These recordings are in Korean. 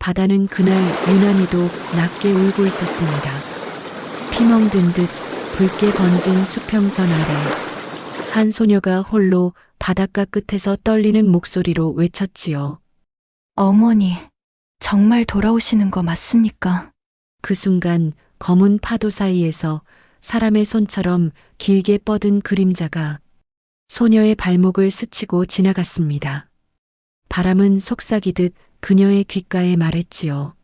바다는 그날 유난히도 낮게 울고 있었습니다. 피멍든 듯 붉게 번진 수평선 아래 한 소녀가 홀로 바닷가 끝에서 떨리는 목소리로 외쳤지요. 어머니, 정말 돌아오시는 거 맞습니까? 그 순간 검은 파도 사이에서 사람의 손처럼 길게 뻗은 그림자가 소녀의 발목을 스치고 지나갔습니다. 바람은 속삭이듯 그녀의 귓가에 말했지요.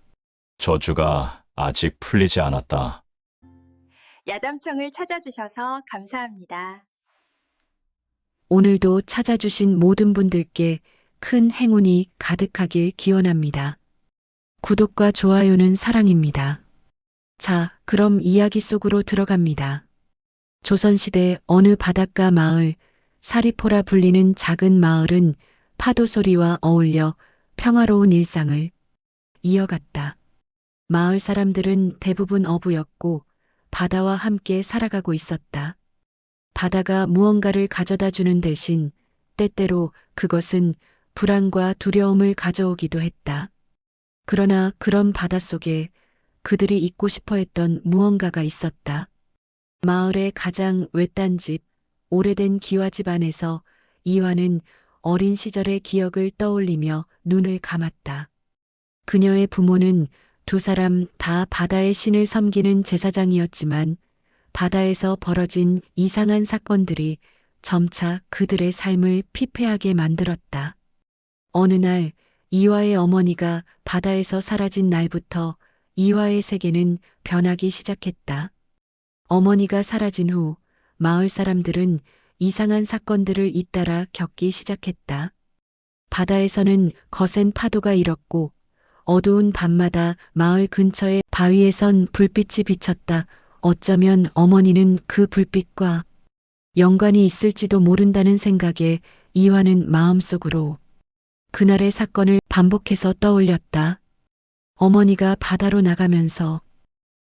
저주가 아직 풀리지 않았다. 야담청을 찾아주셔서 감사합니다. 오늘도 찾아주신 모든 분들께 큰 행운이 가득하길 기원합니다. 구독과 좋아요는 사랑입니다. 자, 그럼 이야기 속으로 들어갑니다. 조선시대 어느 바닷가 마을, 사리포라 불리는 작은 마을은 파도 소리와 어울려 평화로운 일상을 이어갔다. 마을 사람들은 대부분 어부였고 바다와 함께 살아가고 있었다. 바다가 무언가를 가져다 주는 대신 때때로 그것은 불안과 두려움을 가져오기도 했다. 그러나 그런 바다 속에 그들이 잊고 싶어 했던 무언가가 있었다. 마을의 가장 외딴 집, 오래된 기와집 안에서 이화는 어린 시절의 기억을 떠올리며 눈을 감았다. 그녀의 부모는 두 사람 다 바다의 신을 섬기는 제사장이었지만 바다에서 벌어진 이상한 사건들이 점차 그들의 삶을 피폐하게 만들었다. 어느 날 이화의 어머니가 바다에서 사라진 날부터 이화의 세계는 변하기 시작했다. 어머니가 사라진 후 마을 사람들은 이상한 사건들을 잇따라 겪기 시작했다. 바다에서는 거센 파도가 일었고 어두운 밤마다 마을 근처의 바위에선 불빛이 비쳤다. 어쩌면 어머니는 그 불빛과 연관이 있을지도 모른다는 생각에 이화는 마음속으로 그날의 사건을 반복해서 떠올렸다. 어머니가 바다로 나가면서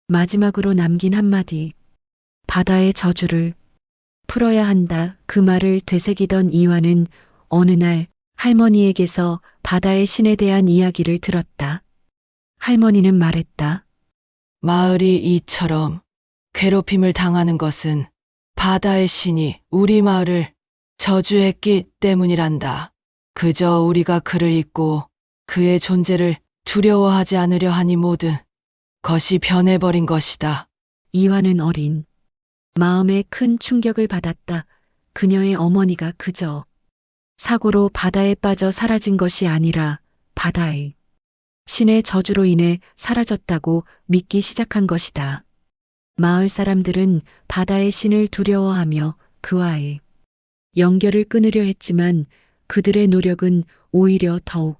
마지막으로 남긴 한마디, 바다의 저주를 풀어야 한다. 그 말을 되새기던 이화는 어느 날 할머니에게서 바다의 신에 대한 이야기를 들었다. 할머니는 말했다. 마을이 이처럼 괴롭힘을 당하는 것은 바다의 신이 우리 마을을 저주했기 때문이란다. 그저 우리가 그를 잊고 그의 존재를 두려워하지 않으려 하니 모든 것이 변해버린 것이다. 이화는 어린 마음에 큰 충격을 받았다. 그녀의 어머니가 그저 사고로 바다에 빠져 사라진 것이 아니라 바다의 신의 저주로 인해 사라졌다고 믿기 시작한 것이다. 마을 사람들은 바다의 신을 두려워하며 그와의 연결을 끊으려 했지만 그들의 노력은 오히려 더욱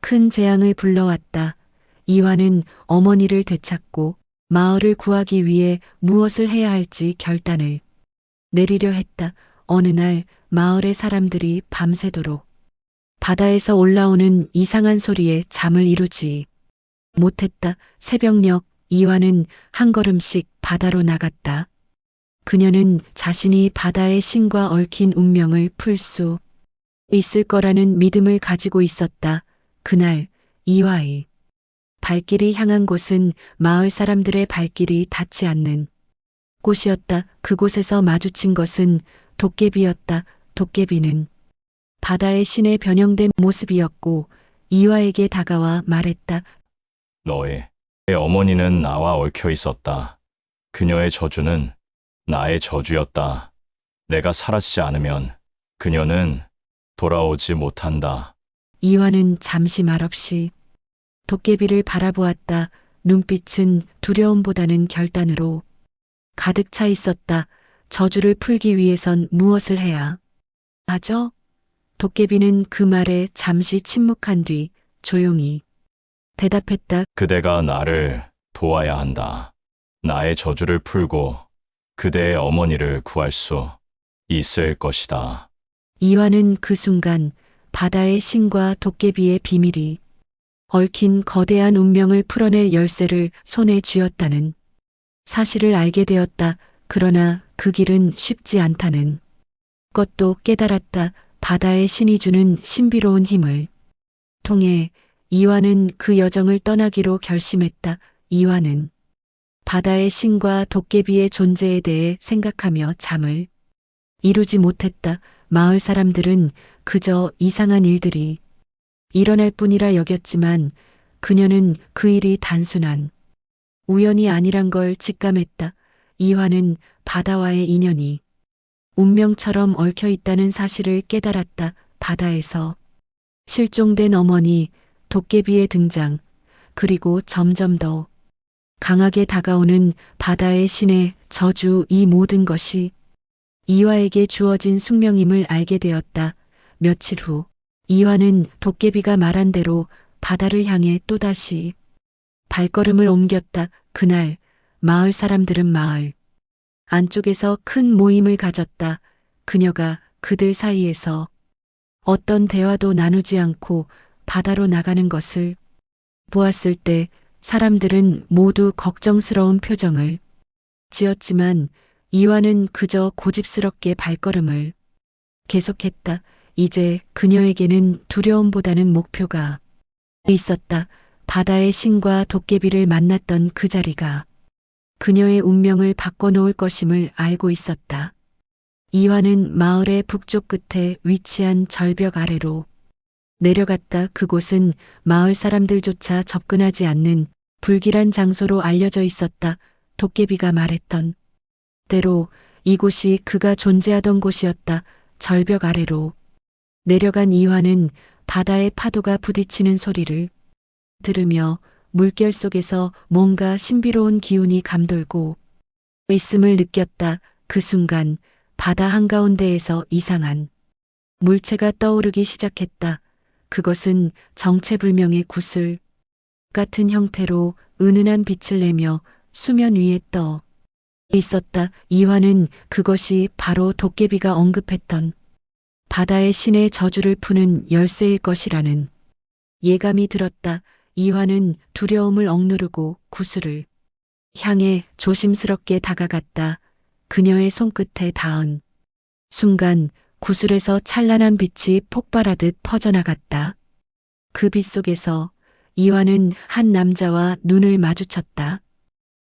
큰 재앙을 불러왔다. 이화는 어머니를 되찾고 마을을 구하기 위해 무엇을 해야 할지 결단을 내리려 했다. 어느 날 마을의 사람들이 밤새도록 바다에서 올라오는 이상한 소리에 잠을 이루지 못했다. 새벽녘 이화는 한 걸음씩 바다로 나갔다. 그녀는 자신이 바다의 신과 얽힌 운명을 풀 수 있을 거라는 믿음을 가지고 있었다. 그날 이화의 발길이 향한 곳은 마을 사람들의 발길이 닿지 않는 곳이었다. 그곳에서 마주친 것은 도깨비였다. 도깨비는 바다의 신의 변형된 모습이었고 이화에게 다가와 말했다. 너의 어머니는 나와 얽혀 있었다. 그녀의 저주는 나의 저주였다. 내가 사라지지 않으면 그녀는 돌아오지 못한다. 이화는 잠시 말없이 도깨비를 바라보았다. 눈빛은 두려움보다는 결단으로 가득 차 있었다. 저주를 풀기 위해선 무엇을 해야 하죠? 도깨비는 그 말에 잠시 침묵한 뒤 조용히 대답했다. 그대가 나를 도와야 한다. 나의 저주를 풀고 그대의 어머니를 구할 수 있을 것이다. 이화는 그 순간 바다의 신과 도깨비의 비밀이 얽힌 거대한 운명을 풀어낼 열쇠를 손에 쥐었다는 사실을 알게 되었다. 그러나 그 길은 쉽지 않다는 것도 깨달았다. 바다의 신이 주는 신비로운 힘을 통해 이화는 그 여정을 떠나기로 결심했다. 이화는 바다의 신과 도깨비의 존재에 대해 생각하며 잠을 이루지 못했다. 마을 사람들은 그저 이상한 일들이 일어날 뿐이라 여겼지만 그녀는 그 일이 단순한 우연이 아니란 걸 직감했다. 이화는 바다와의 인연이 운명처럼 얽혀 있다는 사실을 깨달았다. 바다에서 실종된 어머니, 도깨비의 등장, 그리고 점점 더 강하게 다가오는 바다의 신의 저주, 이 모든 것이 이화에게 주어진 숙명임을 알게 되었다. 며칠 후 이화는 도깨비가 말한 대로 바다를 향해 또다시 발걸음을 옮겼다. 그날 마을 사람들은 마을 안쪽에서 큰 모임을 가졌다. 그녀가 그들 사이에서 어떤 대화도 나누지 않고 바다로 나가는 것을 보았을 때 사람들은 모두 걱정스러운 표정을 지었지만 이화는 그저 고집스럽게 발걸음을 계속했다. 이제 그녀에게는 두려움보다는 목표가 있었다. 바다의 신과 도깨비를 만났던 그 자리가 그녀의 운명을 바꿔놓을 것임을 알고 있었다. 이화는 마을의 북쪽 끝에 위치한 절벽 아래로 내려갔다. 그곳은 마을 사람들조차 접근하지 않는 불길한 장소로 알려져 있었다. 도깨비가 말했던 대로 이곳이 그가 존재하던 곳이었다. 절벽 아래로 내려간 이화는 바다의 파도가 부딪히는 소리를 들으며 물결 속에서 뭔가 신비로운 기운이 감돌고 있음을 느꼈다. 그 순간 바다 한가운데에서 이상한 물체가 떠오르기 시작했다. 그것은 정체불명의 구슬 같은 형태로 은은한 빛을 내며 수면 위에 떠 있었다. 이화는 그것이 바로 도깨비가 언급했던 바다의 신의 저주를 푸는 열쇠일 것이라는 예감이 들었다. 이화는 두려움을 억누르고 구슬을 향해 조심스럽게 다가갔다. 그녀의 손끝에 닿은 순간 구슬에서 찬란한 빛이 폭발하듯 퍼져나갔다. 그 빛 속에서 이화는 한 남자와 눈을 마주쳤다.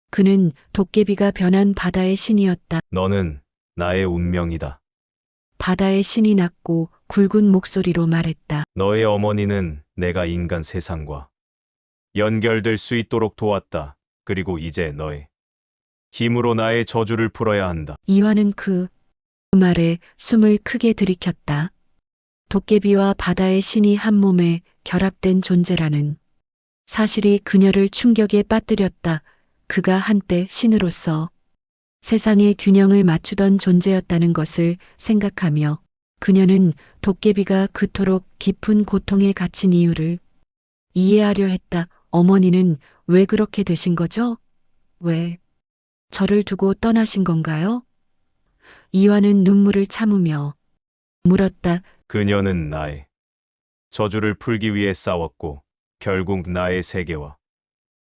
그는 도깨비가 변한 바다의 신이었다. 너는 나의 운명이다. 바다의 신이 낮고 굵은 목소리로 말했다. 너의 어머니는 내가 인간 세상과 연결될 수 있도록 도왔다. 그리고 이제 너의 힘으로 나의 저주를 풀어야 한다. 이화는 그 말에 숨을 크게 들이켰다. 도깨비와 바다의 신이 한 몸에 결합된 존재라는 사실이 그녀를 충격에 빠뜨렸다. 그가 한때 신으로서 세상의 균형을 맞추던 존재였다는 것을 생각하며 그녀는 도깨비가 그토록 깊은 고통에 갇힌 이유를 이해하려 했다. 어머니는 왜 그렇게 되신 거죠? 왜 저를 두고 떠나신 건가요? 이화는 눈물을 참으며 물었다. 그녀는 나의 저주를 풀기 위해 싸웠고 결국 나의 세계와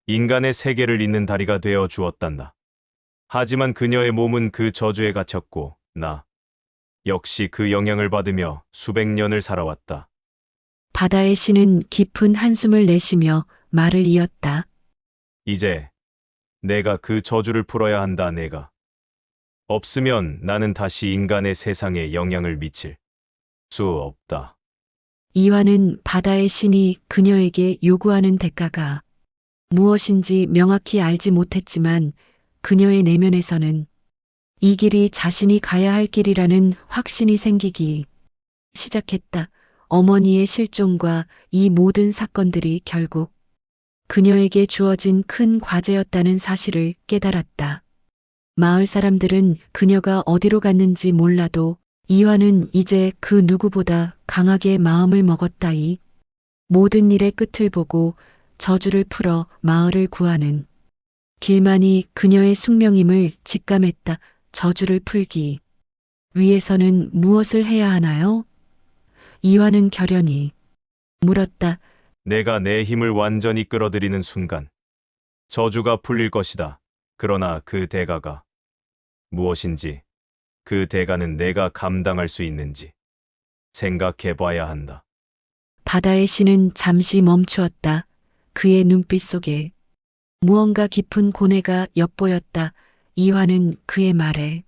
인간의 세계를 잇는 다리가 되어 주었단다. 하지만 그녀의 몸은 그 저주에 갇혔고 나 역시 그 영향을 받으며 수백 년을 살아왔다. 바다의 신은 깊은 한숨을 내쉬며 말을 이었다. 이제 내가 그 저주를 풀어야 한다. 내가 없으면 나는 다시 인간의 세상에 영향을 미칠 수 없다. 이화는 바다의 신이 그녀에게 요구하는 대가가 무엇인지 명확히 알지 못했지만 그녀의 내면에서는 이 길이 자신이 가야 할 길이라는 확신이 생기기 시작했다. 어머니의 실종과 이 모든 사건들이 결국 그녀에게 주어진 큰 과제였다는 사실을 깨달았다. 마을 사람들은 그녀가 어디로 갔는지 몰라도 이화는 이제 그 누구보다 강하게 마음을 먹었다. 이 모든 일의 끝을 보고 저주를 풀어 마을을 구하는 길만이 그녀의 숙명임을 직감했다. 저주를 풀기 위해서는 무엇을 해야 하나요? 이화는 결연히 물었다. 내가 내 힘을 완전히 끌어들이는 순간 저주가 풀릴 것이다. 그러나 그 대가가 무엇인지, 그 대가는 내가 감당할 수 있는지 생각해 봐야 한다. 바다의 신은 잠시 멈추었다. 그의 눈빛 속에 무언가 깊은 고뇌가 엿보였다. 이화는 그의 말에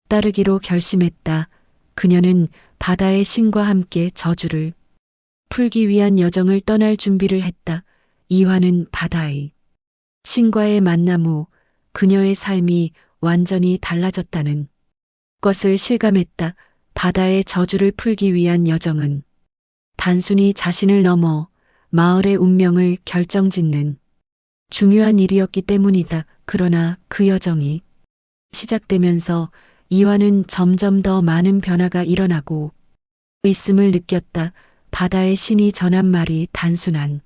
따르기로 결심했다. 그녀는 바다의 신과 함께 저주를 풀기 위한 여정을 떠날 준비를 했다. 이화는 바다의 신과의 만남 후 그녀의 삶이 완전히 달라졌다는 것을 실감했다. 바다의 저주를 풀기 위한 여정은 단순히 자신을 넘어 마을의 운명을 결정짓는 중요한 일이었기 때문이다. 그러나 그 여정이 시작되면서 이화는 점점 더 많은 변화가 일어나고 있음을 느꼈다. 바다의 신이 전한 말이 단순한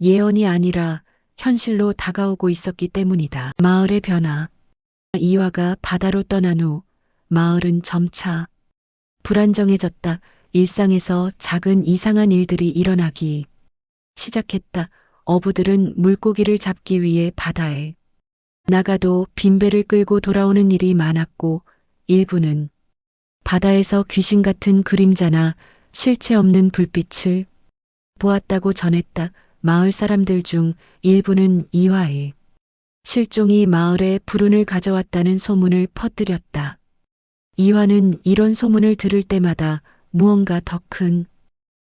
예언이 아니라 현실로 다가오고 있었기 때문이다. 마을의 변화. 이화가 바다로 떠난 후 마을은 점차 불안정해졌다. 일상에서 작은 이상한 일들이 일어나기 시작했다. 어부들은 물고기를 잡기 위해 바다에 나가도 빈배를 끌고 돌아오는 일이 많았고, 일부는 바다에서 귀신 같은 그림자나 실체 없는 불빛을 보았다고 전했다. 마을 사람들 중 일부는 이화의 실종이 마을에 불운을 가져왔다는 소문을 퍼뜨렸다. 이화는 이런 소문을 들을 때마다 무언가 더 큰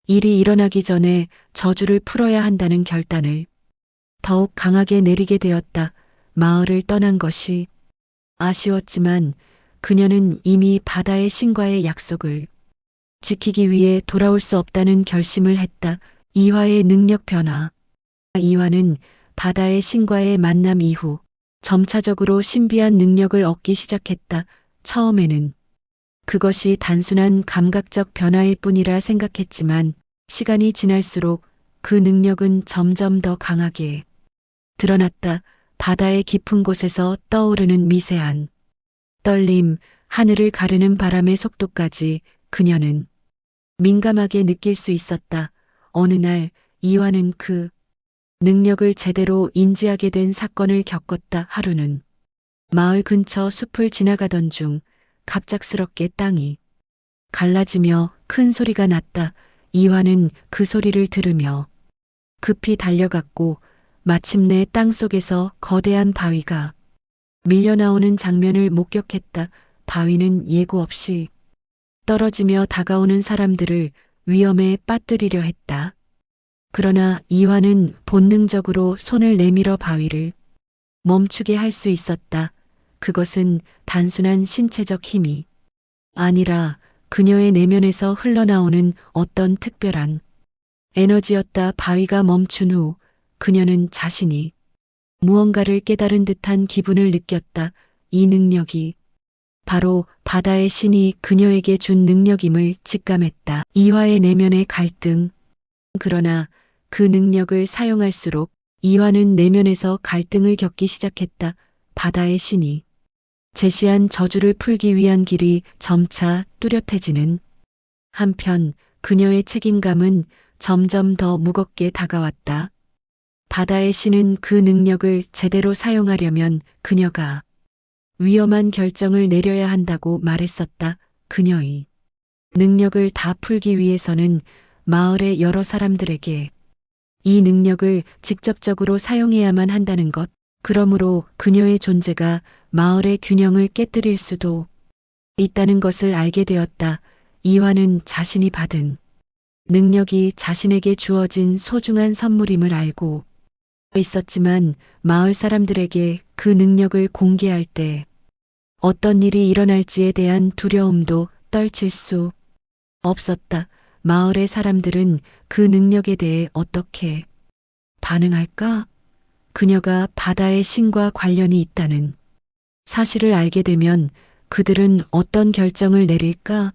일이 일어나기 전에 저주를 풀어야 한다는 결단을 더욱 강하게 내리게 되었다. 마을을 떠난 것이 아쉬웠지만 그녀는 이미 바다의 신과의 약속을 지키기 위해 돌아올 수 없다는 결심을 했다. 이화의 능력 변화. 이화는 바다의 신과의 만남 이후 점차적으로 신비한 능력을 얻기 시작했다. 처음에는 그것이 단순한 감각적 변화일 뿐이라 생각했지만 시간이 지날수록 그 능력은 점점 더 강하게 드러났다. 바다의 깊은 곳에서 떠오르는 미세한 떨림, 하늘을 가르는 바람의 속도까지 그녀는 민감하게 느낄 수 있었다. 어느 날 이화는 그 능력을 제대로 인지하게 된 사건을 겪었다. 하루는 마을 근처 숲을 지나가던 중 갑작스럽게 땅이 갈라지며 큰 소리가 났다. 이화는 그 소리를 들으며 급히 달려갔고 마침내 땅 속에서 거대한 바위가 밀려나오는 장면을 목격했다. 바위는 예고 없이 떨어지며 다가오는 사람들을 위험에 빠뜨리려 했다. 그러나 이화는 본능적으로 손을 내밀어 바위를 멈추게 할 수 있었다. 그것은 단순한 신체적 힘이 아니라 그녀의 내면에서 흘러나오는 어떤 특별한 에너지였다. 바위가 멈춘 후 그녀는 자신이 무언가를 깨달은 듯한 기분을 느꼈다. 이 능력이 바로 바다의 신이 그녀에게 준 능력임을 직감했다. 이화의 내면의 갈등. 그러나 그 능력을 사용할수록 이화는 내면에서 갈등을 겪기 시작했다. 바다의 신이 제시한 저주를 풀기 위한 길이 점차 뚜렷해지는 한편 그녀의 책임감은 점점 더 무겁게 다가왔다. 바다의 신은 그 능력을 제대로 사용하려면 그녀가 위험한 결정을 내려야 한다고 말했었다. 그녀의 능력을 다 풀기 위해서는 마을의 여러 사람들에게 이 능력을 직접적으로 사용해야만 한다는 것. 그러므로 그녀의 존재가 마을의 균형을 깨뜨릴 수도 있다는 것을 알게 되었다. 이화는 자신이 받은 능력이 자신에게 주어진 소중한 선물임을 알고 있었지만 마을 사람들에게 그 능력을 공개할 때 어떤 일이 일어날지에 대한 두려움도 떨칠 수 없었다. 마을의 사람들은 그 능력에 대해 어떻게 반응할까? 그녀가 바다의 신과 관련이 있다는 사실을 알게 되면 그들은 어떤 결정을 내릴까?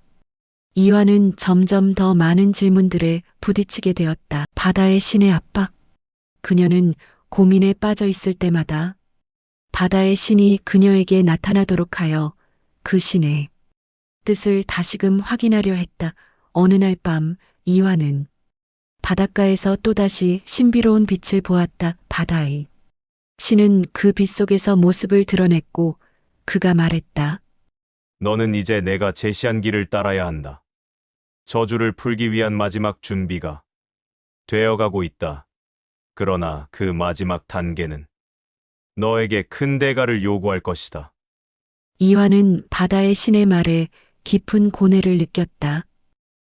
이화는 점점 더 많은 질문들에 부딪히게 되었다. 바다의 신의 압박. 그녀는 고민에 빠져 있을 때마다 바다의 신이 그녀에게 나타나도록 하여 그 신의 뜻을 다시금 확인하려 했다. 어느 날 밤 이화는 바닷가에서 또다시 신비로운 빛을 보았다. 바다의 신은 그 빛 속에서 모습을 드러냈고 그가 말했다. 너는 이제 내가 제시한 길을 따라야 한다. 저주를 풀기 위한 마지막 준비가 되어가고 있다. 그러나 그 마지막 단계는 너에게 큰 대가를 요구할 것이다. 이화는 바다의 신의 말에 깊은 고뇌를 느꼈다.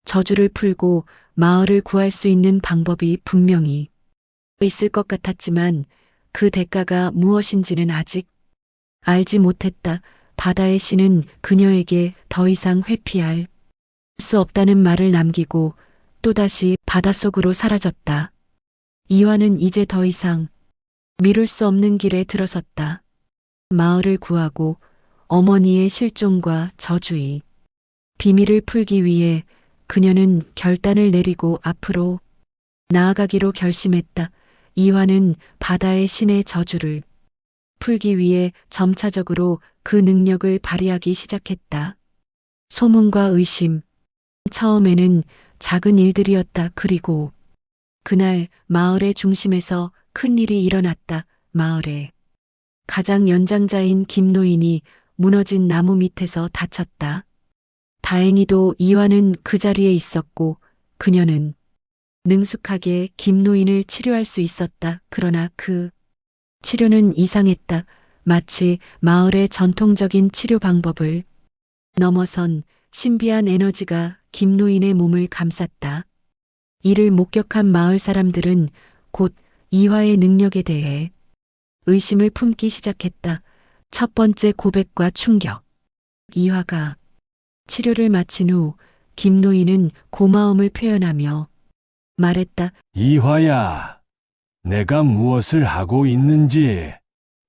저주를 풀고 마을을 구할 수 있는 방법이 분명히 있을 것 같았지만 그 대가가 무엇인지는 아직 알지 못했다. 바다의 신은 그녀에게 더 이상 회피할 수 없다는 말을 남기고 또다시 바닷속으로 사라졌다. 이화는 이제 더 이상 미룰 수 없는 길에 들어섰다. 마을을 구하고 어머니의 실종과 저주의 비밀을 풀기 위해 그녀는 결단을 내리고 앞으로 나아가기로 결심했다. 이화는 바다의 신의 저주를 풀기 위해 점차적으로 그 능력을 발휘하기 시작했다. 소문과 의심, 처음에는 작은 일들이었다. 그리고 그날 마을의 중심에서 큰 일이 일어났다. 마을의 가장 연장자인 김노인이 무너진 나무 밑에서 다쳤다. 다행히도 이화는 그 자리에 있었고 그녀는 능숙하게 김노인을 치료할 수 있었다. 그러나 그 치료는 이상했다. 마치 마을의 전통적인 치료 방법을 넘어선 신비한 에너지가 김노인의 몸을 감쌌다. 이를 목격한 마을 사람들은 곧 이화의 능력에 대해 의심을 품기 시작했다. 첫 번째 고백과 충격. 이화가 치료를 마친 후 김노인은 고마움을 표현하며 말했다. 이화야, 내가 무엇을 하고 있는지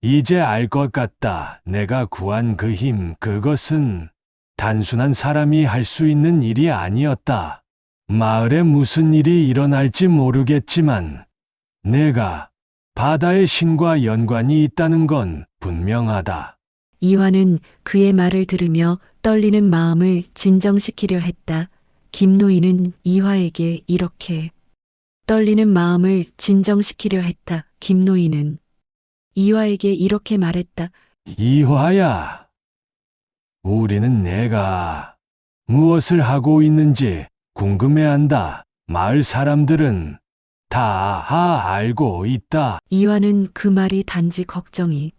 이제 알 것 같다. 내가 구한 그 힘, 그것은 단순한 사람이 할 수 있는 일이 아니었다. 마을에 무슨 일이 일어날지 모르겠지만 내가 바다의 신과 연관이 있다는 건 분명하다. 이화는 그의 말을 들으며 떨리는 마음을 진정시키려 했다. 김노인은 이화에게 이렇게 떨리는 마음을 진정시키려 했다. 김노인은 이화에게 이렇게 말했다. 이화야, 우리는 내가 무엇을 하고 있는지 궁금해한다. 마을 사람들은 다 알고 있다. 이화는 그 말이 단지 걱정이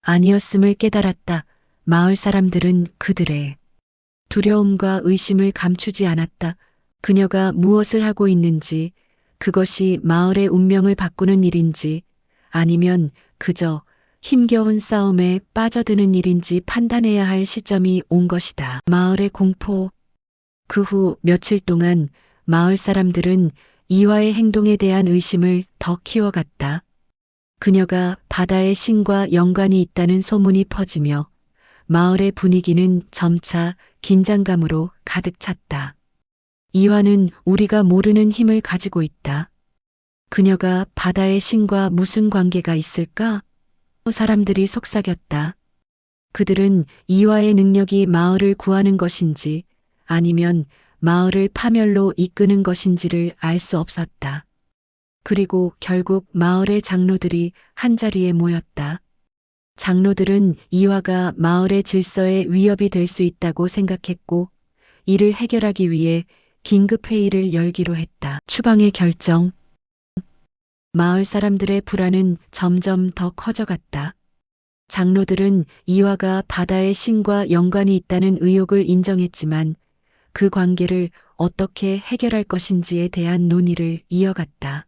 아니었음을 깨달았다. 마을 사람들은 그들의 두려움과 의심을 감추지 않았다. 그녀가 무엇을 하고 있는지, 그것이 마을의 운명을 바꾸는 일인지, 아니면 그저 힘겨운 싸움에 빠져드는 일인지 판단해야 할 시점이 온 것이다. 마을의 공포. 그 후 며칠 동안 마을 사람들은 이화의 행동에 대한 의심을 더 키워갔다. 그녀가 바다의 신과 연관이 있다는 소문이 퍼지며 마을의 분위기는 점차 긴장감으로 가득 찼다. 이화는 우리가 모르는 힘을 가지고 있다. 그녀가 바다의 신과 무슨 관계가 있을까? 사람들이 속삭였다. 그들은 이화의 능력이 마을을 구하는 것인지 아니면 마을을 파멸로 이끄는 것인지를 알 수 없었다. 그리고 결국 마을의 장로들이 한자리에 모였다. 장로들은 이화가 마을의 질서에 위협이 될 수 있다고 생각했고 이를 해결하기 위해 긴급 회의를 열기로 했다. 추방의 결정. 마을 사람들의 불안은 점점 더 커져갔다. 장로들은 이화가 바다의 신과 연관이 있다는 의혹을 인정했지만 그 관계를 어떻게 해결할 것인지에 대한 논의를 이어갔다.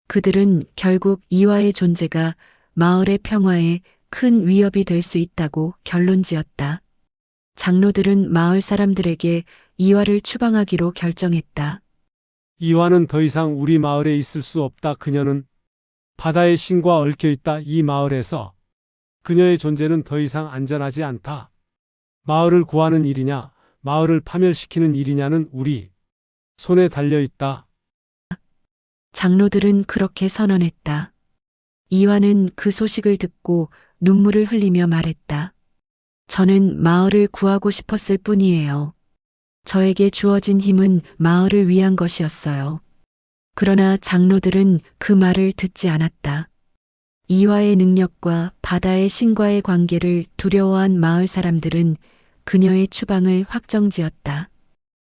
그들은 결국 이화의 존재가 마을의 평화에 큰 위협이 될 수 있다고 결론지었다. 장로들은 마을 사람들에게 이화를 추방하기로 결정했다. 이화는 더 이상 우리 마을에 있을 수 없다. 그녀는 바다의 신과 얽혀 있다. 이 마을에서 그녀의 존재는 더 이상 안전하지 않다. 마을을 구하는 일이냐, 마을을 파멸시키는 일이냐는 우리 손에 달려 있다. 장로들은 그렇게 선언했다. 이화는 그 소식을 듣고 눈물을 흘리며 말했다. 저는 마을을 구하고 싶었을 뿐이에요. 저에게 주어진 힘은 마을을 위한 것이었어요. 그러나 장로들은 그 말을 듣지 않았다. 이화의 능력과 바다의 신과의 관계를 두려워한 마을 사람들은 그녀의 추방을 확정지었다.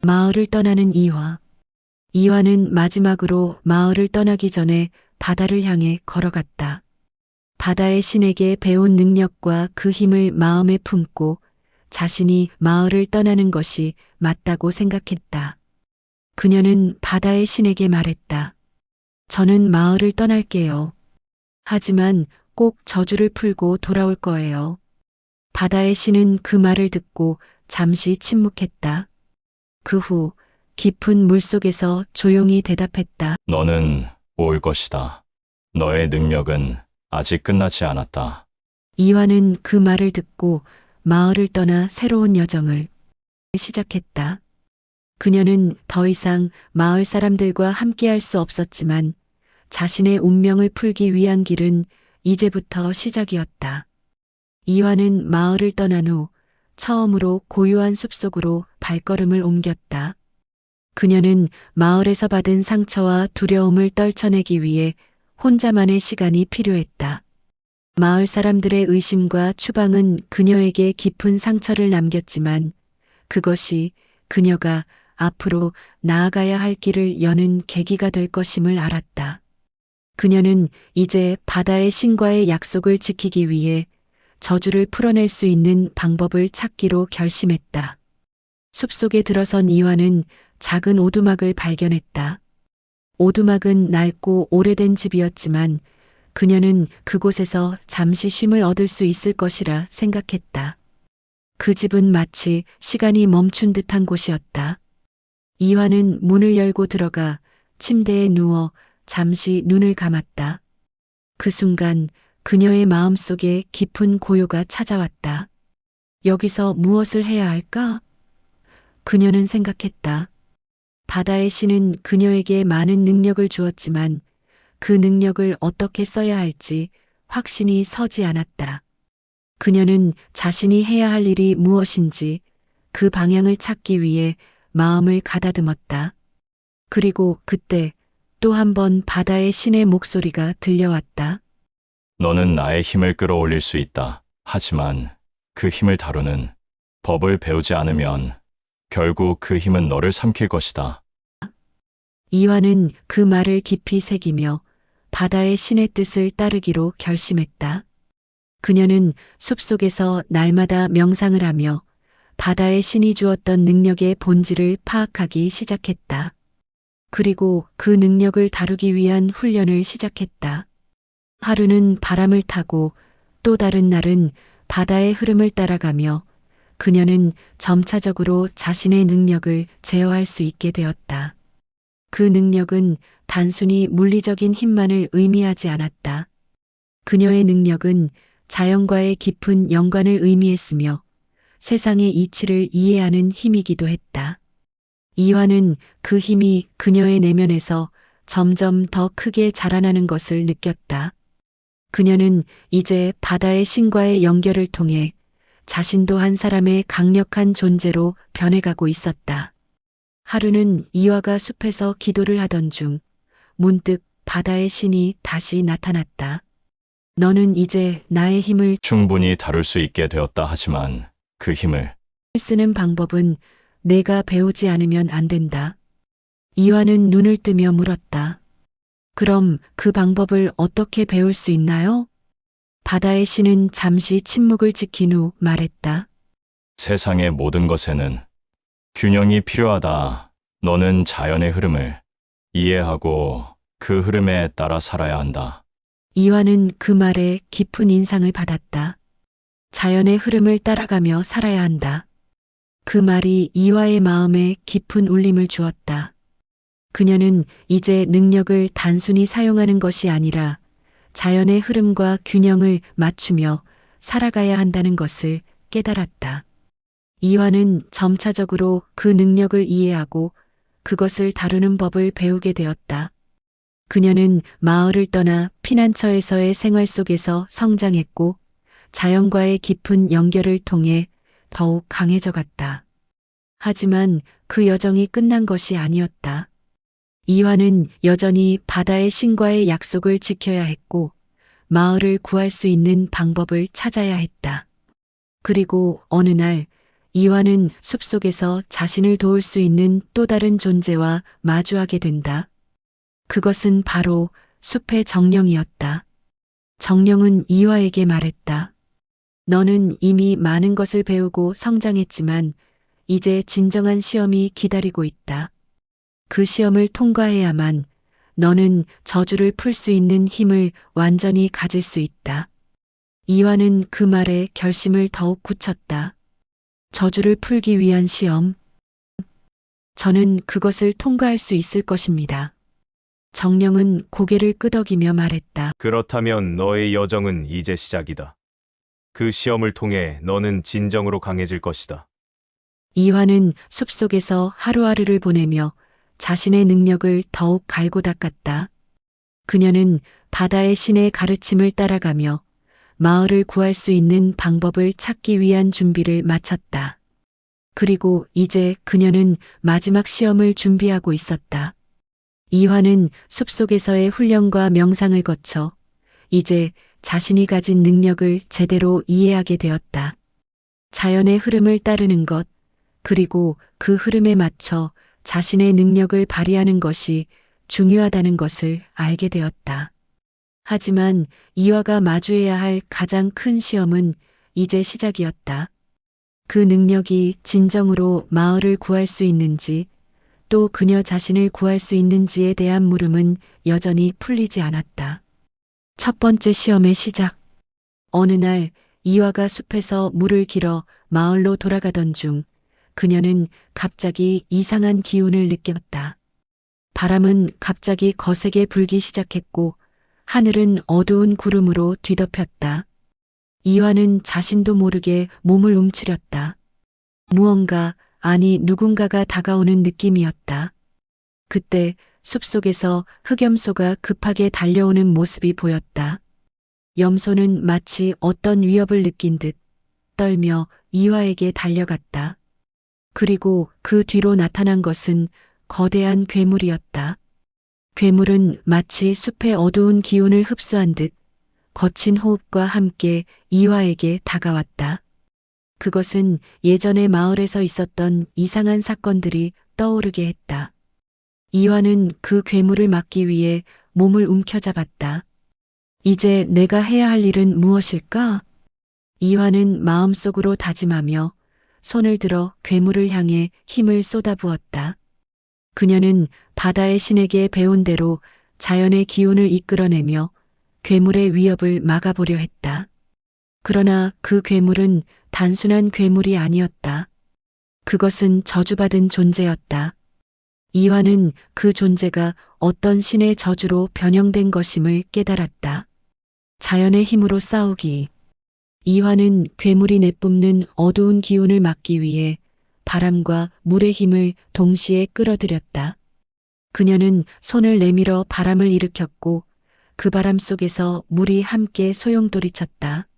마을을 떠나는 이화. 이완은 마지막으로 마을을 떠나기 전에 바다를 향해 걸어갔다. 바다의 신에게 배운 능력과 그 힘을 마음에 품고 자신이 마을을 떠나는 것이 맞다고 생각했다. 그녀는 바다의 신에게 말했다. 저는 마을을 떠날게요. 하지만 꼭 저주를 풀고 돌아올 거예요. 바다의 신은 그 말을 듣고 잠시 침묵했다. 그 후 깊은 물속에서 조용히 대답했다. 너는 올 것이다. 너의 능력은 아직 끝나지 않았다. 이완은 그 말을 듣고 마을을 떠나 새로운 여정을 시작했다. 그녀는 더 이상 마을 사람들과 함께할 수 없었지만 자신의 운명을 풀기 위한 길은 이제부터 시작이었다. 이완은 마을을 떠난 후 처음으로 고요한 숲속으로 발걸음을 옮겼다. 그녀는 마을에서 받은 상처와 두려움을 떨쳐내기 위해 혼자만의 시간이 필요했다. 마을 사람들의 의심과 추방은 그녀에게 깊은 상처를 남겼지만 그것이 그녀가 앞으로 나아가야 할 길을 여는 계기가 될 것임을 알았다. 그녀는 이제 바다의 신과의 약속을 지키기 위해 저주를 풀어낼 수 있는 방법을 찾기로 결심했다. 숲속에 들어선 이완은 작은 오두막을 발견했다. 오두막은 낡고 오래된 집이었지만 그녀는 그곳에서 잠시 쉼을 얻을 수 있을 것이라 생각했다. 그 집은 마치 시간이 멈춘 듯한 곳이었다. 이완은 문을 열고 들어가 침대에 누워 잠시 눈을 감았다. 그 순간 그녀의 마음속에 깊은 고요가 찾아왔다. 여기서 무엇을 해야 할까? 그녀는 생각했다. 바다의 신은 그녀에게 많은 능력을 주었지만 그 능력을 어떻게 써야 할지 확신이 서지 않았다. 그녀는 자신이 해야 할 일이 무엇인지 그 방향을 찾기 위해 마음을 가다듬었다. 그리고 그때 또 한 번 바다의 신의 목소리가 들려왔다. 너는 나의 힘을 끌어올릴 수 있다. 하지만 그 힘을 다루는 법을 배우지 않으면 결국 그 힘은 너를 삼킬 것이다. 이완은 그 말을 깊이 새기며 바다의 신의 뜻을 따르기로 결심했다. 그녀는 숲속에서 날마다 명상을 하며 바다의 신이 주었던 능력의 본질을 파악하기 시작했다. 그리고 그 능력을 다루기 위한 훈련을 시작했다. 하루는 바람을 타고 또 다른 날은 바다의 흐름을 따라가며 그녀는 점차적으로 자신의 능력을 제어할 수 있게 되었다. 그 능력은 단순히 물리적인 힘만을 의미하지 않았다. 그녀의 능력은 자연과의 깊은 연관을 의미했으며 세상의 이치를 이해하는 힘이기도 했다. 이완은 그 힘이 그녀의 내면에서 점점 더 크게 자라나는 것을 느꼈다. 그녀는 이제 바다의 신과의 연결을 통해 자신도 한 사람의 강력한 존재로 변해가고 있었다. 하루는 이화가 숲에서 기도를 하던 중 문득 바다의 신이 다시 나타났다. 너는 이제 나의 힘을 충분히 다룰 수 있게 되었다. 하지만 그 힘을 쓰는 방법은 내가 배우지 않으면 안 된다. 이화는 눈을 뜨며 물었다. 그럼 그 방법을 어떻게 배울 수 있나요? 바다의 신은 잠시 침묵을 지킨 후 말했다. 세상의 모든 것에는 균형이 필요하다. 너는 자연의 흐름을 이해하고 그 흐름에 따라 살아야 한다. 이화는 그 말에 깊은 인상을 받았다. 자연의 흐름을 따라가며 살아야 한다. 그 말이 이화의 마음에 깊은 울림을 주었다. 그녀는 이제 능력을 단순히 사용하는 것이 아니라 자연의 흐름과 균형을 맞추며 살아가야 한다는 것을 깨달았다. 이화는 점차적으로 그 능력을 이해하고 그것을 다루는 법을 배우게 되었다. 그녀는 마을을 떠나 피난처에서의 생활 속에서 성장했고 자연과의 깊은 연결을 통해 더욱 강해져 갔다. 하지만 그 여정이 끝난 것이 아니었다. 이화는 여전히 바다의 신과의 약속을 지켜야 했고 마을을 구할 수 있는 방법을 찾아야 했다. 그리고 어느 날 이화는 숲속에서 자신을 도울 수 있는 또 다른 존재와 마주하게 된다. 그것은 바로 숲의 정령이었다. 정령은 이화에게 말했다. 너는 이미 많은 것을 배우고 성장했지만 이제 진정한 시험이 기다리고 있다. 그 시험을 통과해야만 너는 저주를 풀 수 있는 힘을 완전히 가질 수 있다. 이화는 그 말에 결심을 더욱 굳혔다. 저주를 풀기 위한 시험. 저는 그것을 통과할 수 있을 것입니다. 정령은 고개를 끄덕이며 말했다. 그렇다면 너의 여정은 이제 시작이다. 그 시험을 통해 너는 진정으로 강해질 것이다. 이화는 숲속에서 하루하루를 보내며 자신의 능력을 더욱 갈고 닦았다. 그녀는 바다의 신의 가르침을 따라가며 마을을 구할 수 있는 방법을 찾기 위한 준비를 마쳤다. 그리고 이제 그녀는 마지막 시험을 준비하고 있었다. 이화는 숲속에서의 훈련과 명상을 거쳐 이제 자신이 가진 능력을 제대로 이해하게 되었다. 자연의 흐름을 따르는 것, 그리고 그 흐름에 맞춰 자신의 능력을 발휘하는 것이 중요하다는 것을 알게 되었다. 하지만 이화가 마주해야 할 가장 큰 시험은 이제 시작이었다. 그 능력이 진정으로 마을을 구할 수 있는지, 또 그녀 자신을 구할 수 있는지에 대한 물음은 여전히 풀리지 않았다. 첫 번째 시험의 시작. 어느 날 이화가 숲에서 물을 길어 마을로 돌아가던 중 그녀는 갑자기 이상한 기운을 느꼈다. 바람은 갑자기 거세게 불기 시작했고 하늘은 어두운 구름으로 뒤덮였다. 이화는 자신도 모르게 몸을 움츠렸다. 무언가, 아니 누군가가 다가오는 느낌이었다. 그때 숲속에서 흑염소가 급하게 달려오는 모습이 보였다. 염소는 마치 어떤 위협을 느낀 듯 떨며 이화에게 달려갔다. 그리고 그 뒤로 나타난 것은 거대한 괴물이었다. 괴물은 마치 숲의 어두운 기운을 흡수한 듯 거친 호흡과 함께 이화에게 다가왔다. 그것은 예전에 마을에서 있었던 이상한 사건들이 떠오르게 했다. 이화는 그 괴물을 막기 위해 몸을 움켜잡았다. 이제 내가 해야 할 일은 무엇일까? 이화는 마음속으로 다짐하며 손을 들어 괴물을 향해 힘을 쏟아부었다. 그녀는 바다의 신에게 배운 대로 자연의 기운을 이끌어내며 괴물의 위협을 막아보려 했다. 그러나 그 괴물은 단순한 괴물이 아니었다. 그것은 저주받은 존재였다. 이화는 그 존재가 어떤 신의 저주로 변형된 것임을 깨달았다. 자연의 힘으로 싸우기. 이화는 괴물이 내뿜는 어두운 기운을 막기 위해 바람과 물의 힘을 동시에 끌어들였다. 그녀는 손을 내밀어 바람을 일으켰고 그 바람 속에서 물이 함께 소용돌이쳤다.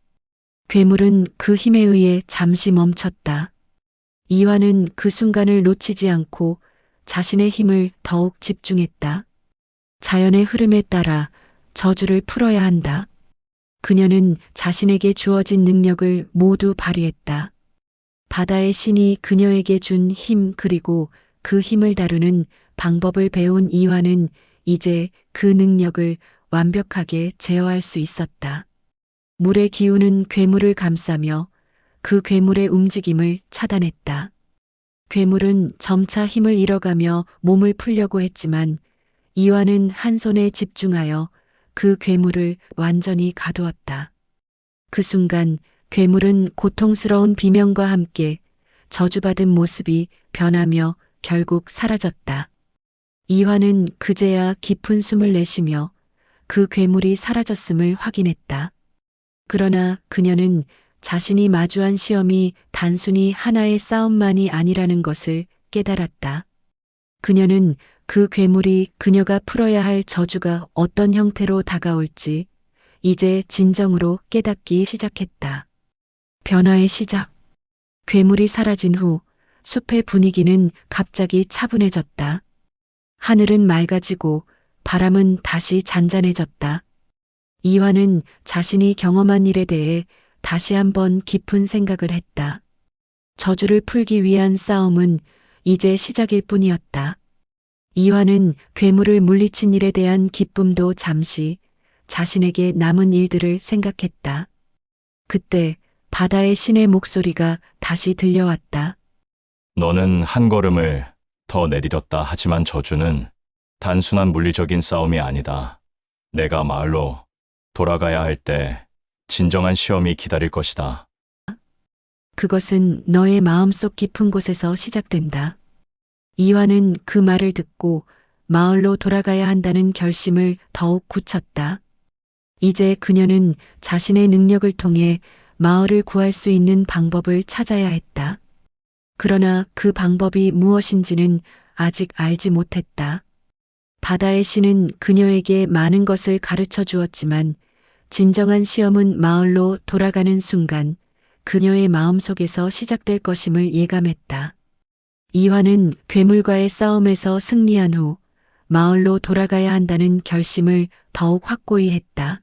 괴물은 그 힘에 의해 잠시 멈췄다. 이화는 그 순간을 놓치지 않고 자신의 힘을 더욱 집중했다. 자연의 흐름에 따라 저주를 풀어야 한다. 그녀는 자신에게 주어진 능력을 모두 발휘했다. 바다의 신이 그녀에게 준 힘 그리고 그 힘을 다루는 방법을 배운 이화는 이제 그 능력을 완벽하게 제어할 수 있었다. 물의 기운은 괴물을 감싸며 그 괴물의 움직임을 차단했다. 괴물은 점차 힘을 잃어가며 몸을 풀려고 했지만 이화는 한 손에 집중하여 그 괴물을 완전히 가두었다. 그 순간 괴물은 고통스러운 비명과 함께 저주받은 모습이 변하며 결국 사라졌다. 이화는 그제야 깊은 숨을 내쉬며 그 괴물이 사라졌음을 확인했다. 그러나 그녀는 자신이 마주한 시험이 단순히 하나의 싸움만이 아니라는 것을 깨달았다. 그녀는 그 괴물이 그녀가 풀어야 할 저주가 어떤 형태로 다가올지 이제 진정으로 깨닫기 시작했다. 변화의 시작. 괴물이 사라진 후 숲의 분위기는 갑자기 차분해졌다. 하늘은 맑아지고 바람은 다시 잔잔해졌다. 이화는 자신이 경험한 일에 대해 다시 한번 깊은 생각을 했다. 저주를 풀기 위한 싸움은 이제 시작일 뿐이었다. 이화는 괴물을 물리친 일에 대한 기쁨도 잠시 자신에게 남은 일들을 생각했다. 그때 바다의 신의 목소리가 다시 들려왔다. 너는 한 걸음을 더 내디뎠다. 하지만 저주는 단순한 물리적인 싸움이 아니다. 내가 마을로 돌아가야 할 때 진정한 시험이 기다릴 것이다. 그것은 너의 마음속 깊은 곳에서 시작된다. 이화는 그 말을 듣고 마을로 돌아가야 한다는 결심을 더욱 굳혔다. 이제 그녀는 자신의 능력을 통해 마을을 구할 수 있는 방법을 찾아야 했다. 그러나 그 방법이 무엇인지는 아직 알지 못했다. 바다의 신은 그녀에게 많은 것을 가르쳐 주었지만 진정한 시험은 마을로 돌아가는 순간 그녀의 마음속에서 시작될 것임을 예감했다. 이화는 괴물과의 싸움에서 승리한 후 마을로 돌아가야 한다는 결심을 더욱 확고히 했다.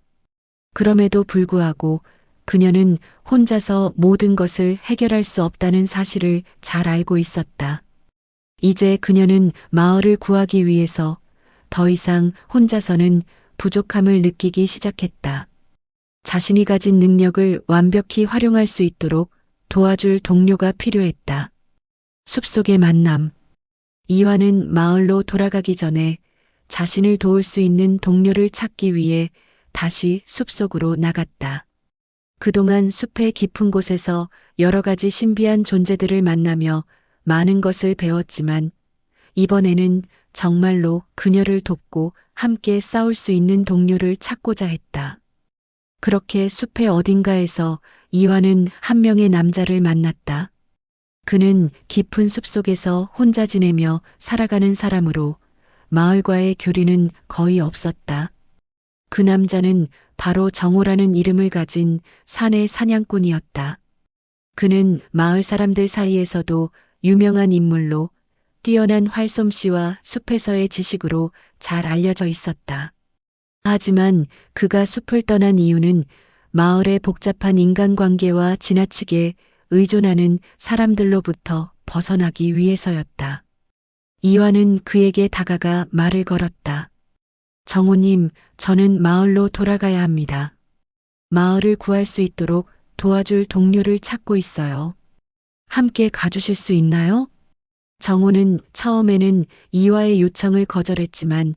그럼에도 불구하고 그녀는 혼자서 모든 것을 해결할 수 없다는 사실을 잘 알고 있었다. 이제 그녀는 마을을 구하기 위해서 더 이상 혼자서는 부족함을 느끼기 시작했다. 자신이 가진 능력을 완벽히 활용할 수 있도록 도와줄 동료가 필요했다. 숲속의 만남. 이화는 마을로 돌아가기 전에 자신을 도울 수 있는 동료를 찾기 위해 다시 숲속으로 나갔다. 그동안 숲의 깊은 곳에서 여러 가지 신비한 존재들을 만나며 많은 것을 배웠지만 이번에는 정말로 그녀를 돕고 함께 싸울 수 있는 동료를 찾고자 했다. 그렇게 숲의 어딘가에서 이화는 한 명의 남자를 만났다. 그는 깊은 숲속에서 혼자 지내며 살아가는 사람으로 마을과의 교류는 거의 없었다. 그 남자는 바로 정호라는 이름을 가진 산의 사냥꾼이었다. 그는 마을 사람들 사이에서도 유명한 인물로 뛰어난 활솜씨와 숲에서의 지식으로 잘 알려져 있었다. 하지만 그가 숲을 떠난 이유는 마을의 복잡한 인간관계와 지나치게 의존하는 사람들로부터 벗어나기 위해서였다. 이화는 그에게 다가가 말을 걸었다. 정호님, 저는 마을로 돌아가야 합니다. 마을을 구할 수 있도록 도와줄 동료를 찾고 있어요. 함께 가주실 수 있나요? 정호는 처음에는 이화의 요청을 거절했지만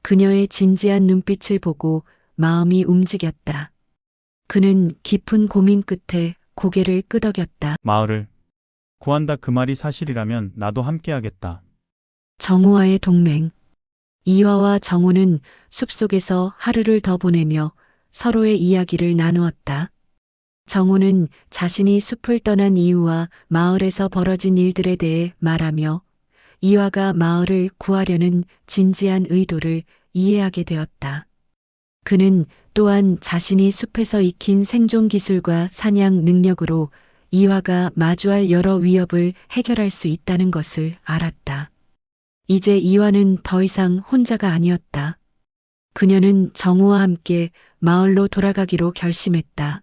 그녀의 진지한 눈빛을 보고 마음이 움직였다. 그는 깊은 고민 끝에 고개를 끄덕였다. 마을을 구한다 그 말이 사실이라면 나도 함께하겠다. 정호와의 동맹. 이화와 정호는 숲속에서 하루를 더 보내며 서로의 이야기를 나누었다. 정호는 자신이 숲을 떠난 이유와 마을에서 벌어진 일들에 대해 말하며 이화가 마을을 구하려는 진지한 의도를 이해하게 되었다. 그는 또한 자신이 숲에서 익힌 생존 기술과 사냥 능력으로 이화가 마주할 여러 위협을 해결할 수 있다는 것을 알았다. 이제 이화는 더 이상 혼자가 아니었다. 그녀는 정호와 함께 마을로 돌아가기로 결심했다.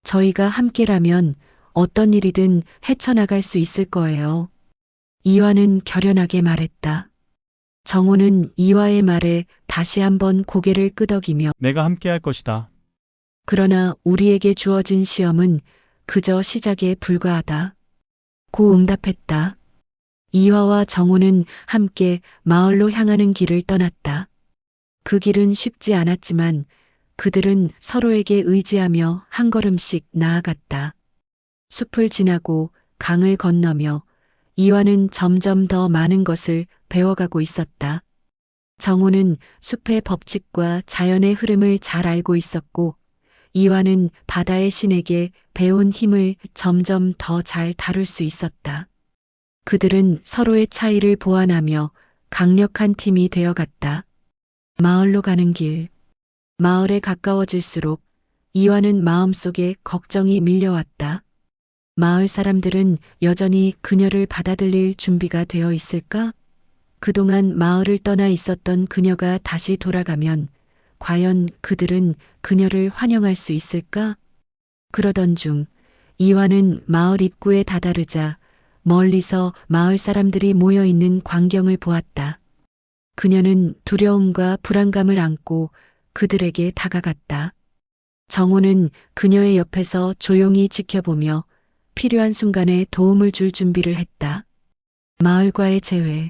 저희가 함께라면 어떤 일이든 헤쳐나갈 수 있을 거예요. 이화는 결연하게 말했다. 정호는 이화의 말에 다시 한번 고개를 끄덕이며 내가 함께할 것이다. 그러나 우리에게 주어진 시험은 그저 시작에 불과하다. 고 응답했다. 이화와 정호는 함께 마을로 향하는 길을 떠났다. 그 길은 쉽지 않았지만 그들은 서로에게 의지하며 한 걸음씩 나아갔다. 숲을 지나고 강을 건너며 이화는 점점 더 많은 것을 배워가고 있었다. 정호는 숲의 법칙과 자연의 흐름을 잘 알고 있었고 이화는 바다의 신에게 배운 힘을 점점 더 잘 다룰 수 있었다. 그들은 서로의 차이를 보완하며 강력한 팀이 되어갔다. 마을로 가는 길. 마을에 가까워질수록 이화는 마음속에 걱정이 밀려왔다. 마을 사람들은 여전히 그녀를 받아들일 준비가 되어 있을까? 그동안 마을을 떠나 있었던 그녀가 다시 돌아가면 과연 그들은 그녀를 환영할 수 있을까? 그러던 중 이화는 마을 입구에 다다르자 멀리서 마을 사람들이 모여 있는 광경을 보았다. 그녀는 두려움과 불안감을 안고 그들에게 다가갔다. 정호는 그녀의 옆에서 조용히 지켜보며 필요한 순간에 도움을 줄 준비를 했다. 마을과의 재회.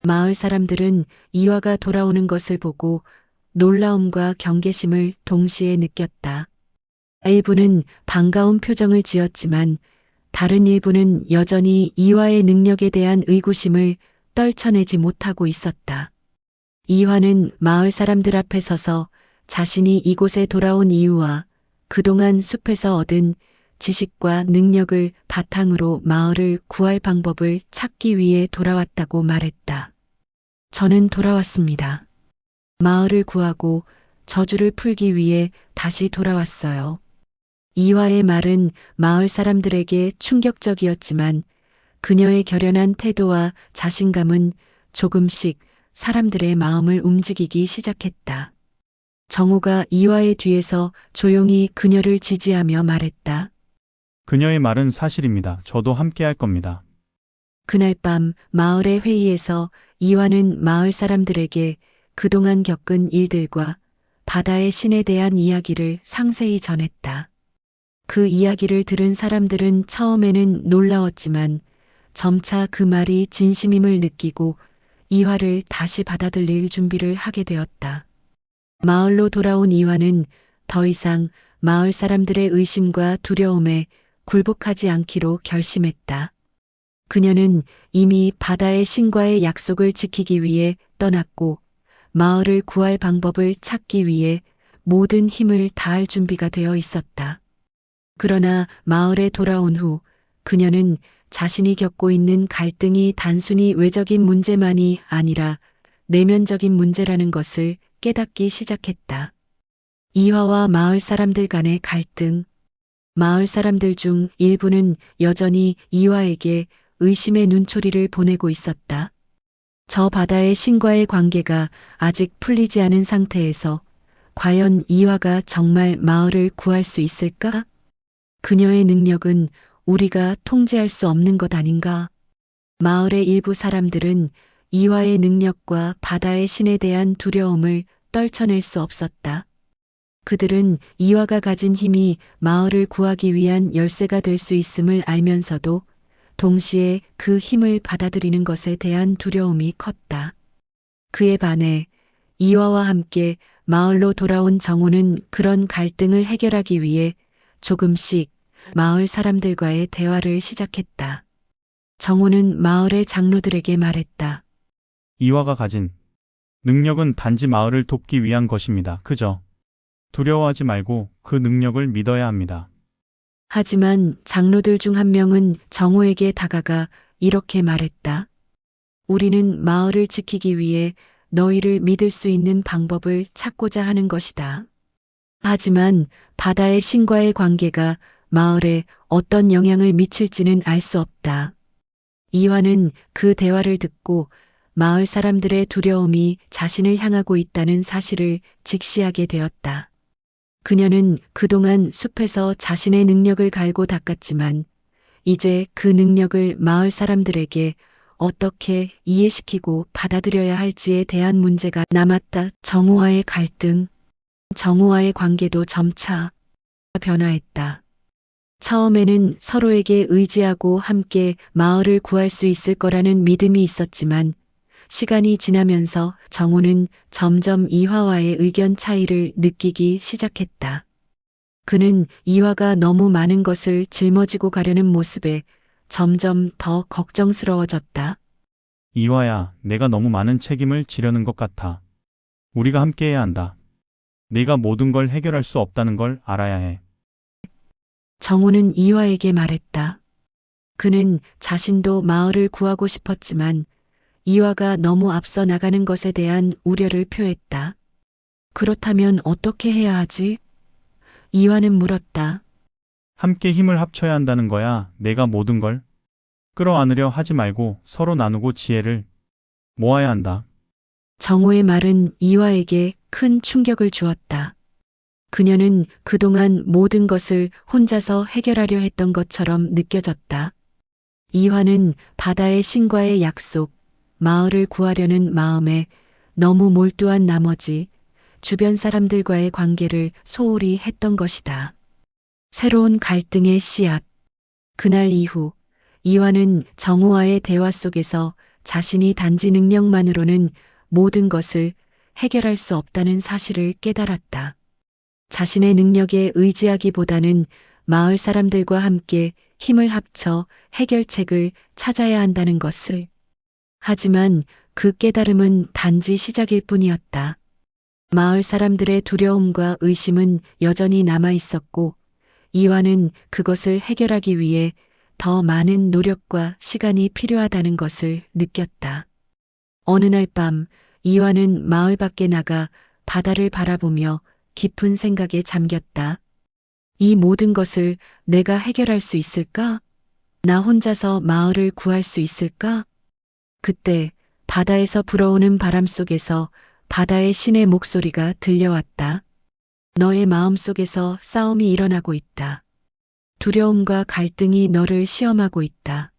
마을 사람들은 이화가 돌아오는 것을 보고 놀라움과 경계심을 동시에 느꼈다. 일부는 반가운 표정을 지었지만 다른 일부는 여전히 이화의 능력에 대한 의구심을 떨쳐내지 못하고 있었다. 이화는 마을 사람들 앞에 서서 자신이 이곳에 돌아온 이유와 그동안 숲에서 얻은 지식과 능력을 바탕으로 마을을 구할 방법을 찾기 위해 돌아왔다고 말했다. 저는 돌아왔습니다. 마을을 구하고 저주를 풀기 위해 다시 돌아왔어요. 이화의 말은 마을 사람들에게 충격적이었지만 그녀의 결연한 태도와 자신감은 조금씩 사람들의 마음을 움직이기 시작했다. 정호가 이화의 뒤에서 조용히 그녀를 지지하며 말했다. 그녀의 말은 사실입니다. 저도 함께 할 겁니다. 그날 밤 마을의 회의에서 이화는 마을 사람들에게 그동안 겪은 일들과 바다의 신에 대한 이야기를 상세히 전했다. 그 이야기를 들은 사람들은 처음에는 놀라웠지만 점차 그 말이 진심임을 느끼고 이화를 다시 받아들일 준비를 하게 되었다. 마을로 돌아온 이화는 더 이상 마을 사람들의 의심과 두려움에 굴복하지 않기로 결심했다. 그녀는 이미 바다의 신과의 약속을 지키기 위해 떠났고 마을을 구할 방법을 찾기 위해 모든 힘을 다할 준비가 되어 있었다. 그러나 마을에 돌아온 후 그녀는 자신이 겪고 있는 갈등이 단순히 외적인 문제만이 아니라 내면적인 문제라는 것을 깨닫기 시작했다. 이화와 마을 사람들 간의 갈등. 마을 사람들 중 일부는 여전히 이화에게 의심의 눈초리를 보내고 있었다. 저 바다의 신과의 관계가 아직 풀리지 않은 상태에서 과연 이화가 정말 마을을 구할 수 있을까? 그녀의 능력은 우리가 통제할 수 없는 것 아닌가? 마을의 일부 사람들은 이화의 능력과 바다의 신에 대한 두려움을 떨쳐낼 수 없었다. 그들은 이화가 가진 힘이 마을을 구하기 위한 열쇠가 될 수 있음을 알면서도 동시에 그 힘을 받아들이는 것에 대한 두려움이 컸다. 그에 반해 이화와 함께 마을로 돌아온 정호는 그런 갈등을 해결하기 위해 조금씩 마을 사람들과의 대화를 시작했다. 정호는 마을의 장로들에게 말했다. 이화가 가진 능력은 단지 마을을 돕기 위한 것입니다. 그저 두려워하지 말고 그 능력을 믿어야 합니다. 하지만 장로들 중 한 명은 정호에게 다가가 이렇게 말했다. 우리는 마을을 지키기 위해 너희를 믿을 수 있는 방법을 찾고자 하는 것이다. 하지만 바다의 신과의 관계가 마을에 어떤 영향을 미칠지는 알 수 없다. 이화는 그 대화를 듣고 마을 사람들의 두려움이 자신을 향하고 있다는 사실을 직시하게 되었다. 그녀는 그동안 숲에서 자신의 능력을 갈고 닦았지만 이제 그 능력을 마을 사람들에게 어떻게 이해시키고 받아들여야 할지에 대한 문제가 남았다. 정호와의 갈등. 정호와의 관계도 점차 변화했다. 처음에는 서로에게 의지하고 함께 마을을 구할 수 있을 거라는 믿음이 있었지만 시간이 지나면서 정호는 점점 이화와의 의견 차이를 느끼기 시작했다. 그는 이화가 너무 많은 것을 짊어지고 가려는 모습에 점점 더 걱정스러워졌다. 이화야, 내가 너무 많은 책임을 지려는 것 같아. 우리가 함께해야 한다. 내가 모든 걸 해결할 수 없다는 걸 알아야 해. 정호는 이화에게 말했다. 그는 자신도 마을을 구하고 싶었지만 이화가 너무 앞서 나가는 것에 대한 우려를 표했다. 그렇다면 어떻게 해야 하지? 이화는 물었다. 함께 힘을 합쳐야 한다는 거야. 내가 모든 걸 끌어안으려 하지 말고 서로 나누고 지혜를 모아야 한다. 정호의 말은 이화에게 큰 충격을 주었다. 그녀는 그동안 모든 것을 혼자서 해결하려 했던 것처럼 느껴졌다. 이화는 바다의 신과의 약속, 마을을 구하려는 마음에 너무 몰두한 나머지 주변 사람들과의 관계를 소홀히 했던 것이다. 새로운 갈등의 씨앗. 그날 이후 이화는 정우와의 대화 속에서 자신이 단지 능력만으로는 모든 것을 해결할 수 없다는 사실을 깨달았다. 자신의 능력에 의지하기보다는 마을 사람들과 함께 힘을 합쳐 해결책을 찾아야 한다는 것을. 하지만 그 깨달음은 단지 시작일 뿐이었다. 마을 사람들의 두려움과 의심은 여전히 남아 있었고, 이화는 그것을 해결하기 위해 더 많은 노력과 시간이 필요하다는 것을 느꼈다. 어느 날 밤, 이화는 마을 밖에 나가 바다를 바라보며 깊은 생각에 잠겼다. 이 모든 것을 내가 해결할 수 있을까? 나 혼자서 마을을 구할 수 있을까? 그때 바다에서 불어오는 바람 속에서 바다의 신의 목소리가 들려왔다. 너의 마음 속에서 싸움이 일어나고 있다. 두려움과 갈등이 너를 시험하고 있다.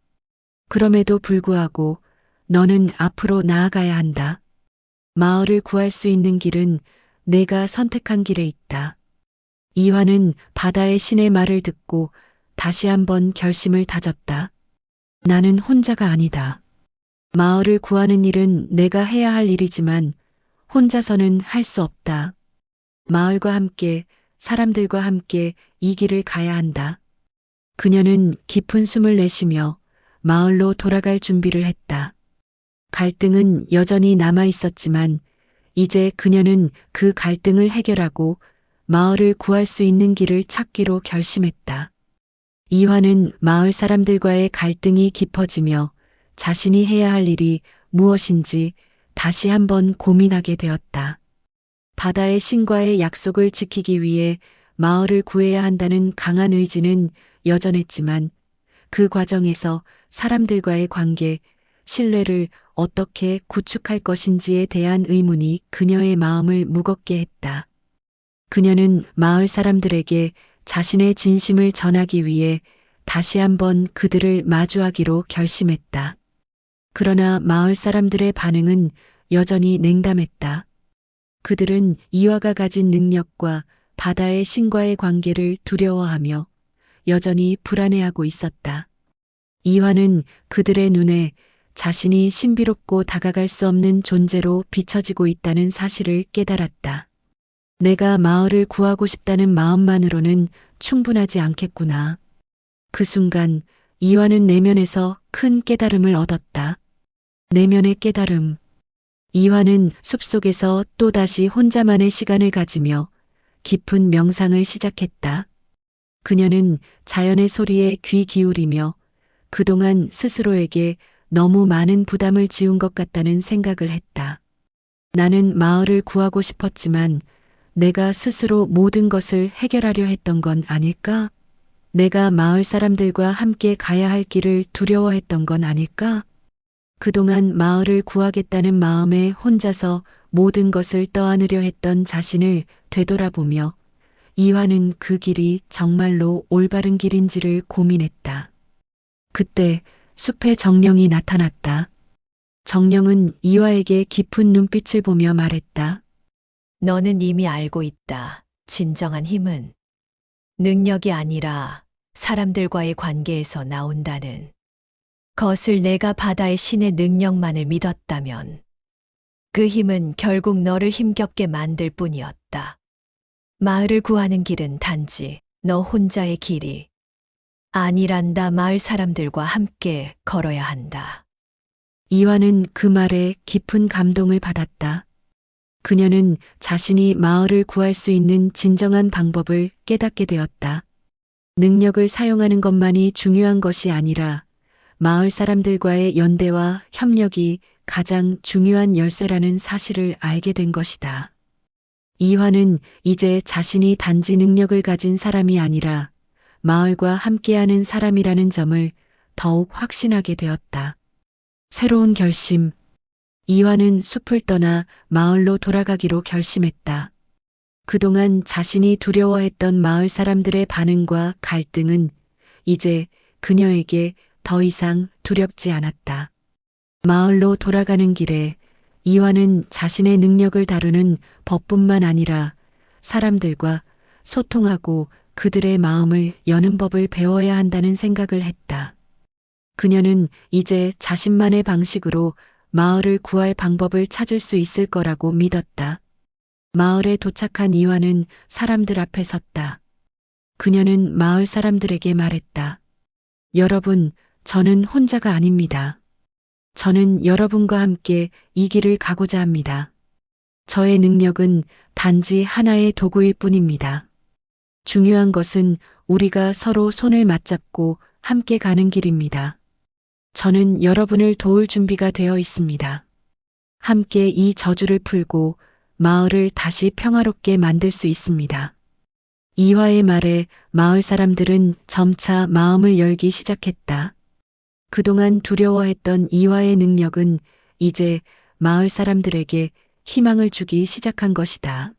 그럼에도 불구하고 너는 앞으로 나아가야 한다. 마을을 구할 수 있는 길은 내가 선택한 길에 있다. 이화는 바다의 신의 말을 듣고 다시 한번 결심을 다졌다. 나는 혼자가 아니다. 마을을 구하는 일은 내가 해야 할 일이지만 혼자서는 할 수 없다. 마을과 함께, 사람들과 함께 이 길을 가야 한다. 그녀는 깊은 숨을 내쉬며 마을로 돌아갈 준비를 했다. 갈등은 여전히 남아 있었지만 이제 그녀는 그 갈등을 해결하고 마을을 구할 수 있는 길을 찾기로 결심했다. 이화는 마을 사람들과의 갈등이 깊어지며 자신이 해야 할 일이 무엇인지 다시 한번 고민하게 되었다. 바다의 신과의 약속을 지키기 위해 마을을 구해야 한다는 강한 의지는 여전했지만 그 과정에서 사람들과의 관계, 신뢰를 어떻게 구축할 것인지에 대한 의문이 그녀의 마음을 무겁게 했다. 그녀는 마을 사람들에게 자신의 진심을 전하기 위해 다시 한번 그들을 마주하기로 결심했다. 그러나 마을 사람들의 반응은 여전히 냉담했다. 그들은 이화가 가진 능력과 바다의 신과의 관계를 두려워하며 여전히 불안해하고 있었다. 이화는 그들의 눈에 자신이 신비롭고 다가갈 수 없는 존재로 비춰지고 있다는 사실을 깨달았다. 내가 마을을 구하고 싶다는 마음만으로는 충분하지 않겠구나. 그 순간 이화는 내면에서 큰 깨달음을 얻었다. 내면의 깨달음. 이화는 숲속에서 또다시 혼자만의 시간을 가지며 깊은 명상을 시작했다. 그녀는 자연의 소리에 귀 기울이며 그동안 스스로에게 너무 많은 부담을 지운 것 같다는 생각을 했다. 나는 마을을 구하고 싶었지만 내가 스스로 모든 것을 해결하려 했던 건 아닐까? 내가 마을 사람들과 함께 가야 할 길을 두려워했던 건 아닐까? 그동안 마을을 구하겠다는 마음에 혼자서 모든 것을 떠안으려 했던 자신을 되돌아보며 이화는 그 길이 정말로 올바른 길인지를 고민했다. 그때 숲의 정령이 나타났다. 정령은 이화에게 깊은 눈빛을 보며 말했다. 너는 이미 알고 있다. 진정한 힘은 능력이 아니라 사람들과의 관계에서 나온다는 것을. 내가 바다의 신의 능력만을 믿었다면 그 힘은 결국 너를 힘겹게 만들 뿐이었다. 마을을 구하는 길은 단지 너 혼자의 길이 아니란다. 마을 사람들과 함께 걸어야 한다. 이화는 그 말에 깊은 감동을 받았다. 그녀는 자신이 마을을 구할 수 있는 진정한 방법을 깨닫게 되었다. 능력을 사용하는 것만이 중요한 것이 아니라 마을 사람들과의 연대와 협력이 가장 중요한 열쇠라는 사실을 알게 된 것이다. 이화는 이제 자신이 단지 능력을 가진 사람이 아니라 마을과 함께하는 사람이라는 점을 더욱 확신하게 되었다. 새로운 결심. 이화는 숲을 떠나 마을로 돌아가기로 결심했다. 그동안 자신이 두려워했던 마을 사람들의 반응과 갈등은 이제 그녀에게 더 이상 두렵지 않았다. 마을로 돌아가는 길에 이화는 자신의 능력을 다루는 법뿐만 아니라 사람들과 소통하고 그들의 마음을 여는 법을 배워야 한다는 생각을 했다. 그녀는 이제 자신만의 방식으로 마을을 구할 방법을 찾을 수 있을 거라고 믿었다. 마을에 도착한 이화는 사람들 앞에 섰다. 그녀는 마을 사람들에게 말했다. 여러분, 저는 혼자가 아닙니다. 저는 여러분과 함께 이 길을 가고자 합니다. 저의 능력은 단지 하나의 도구일 뿐입니다. 중요한 것은 우리가 서로 손을 맞잡고 함께 가는 길입니다. 저는 여러분을 도울 준비가 되어 있습니다. 함께 이 저주를 풀고 마을을 다시 평화롭게 만들 수 있습니다. 이화의 말에 마을 사람들은 점차 마음을 열기 시작했다. 그동안 두려워했던 이화의 능력은 이제 마을 사람들에게 희망을 주기 시작한 것이다.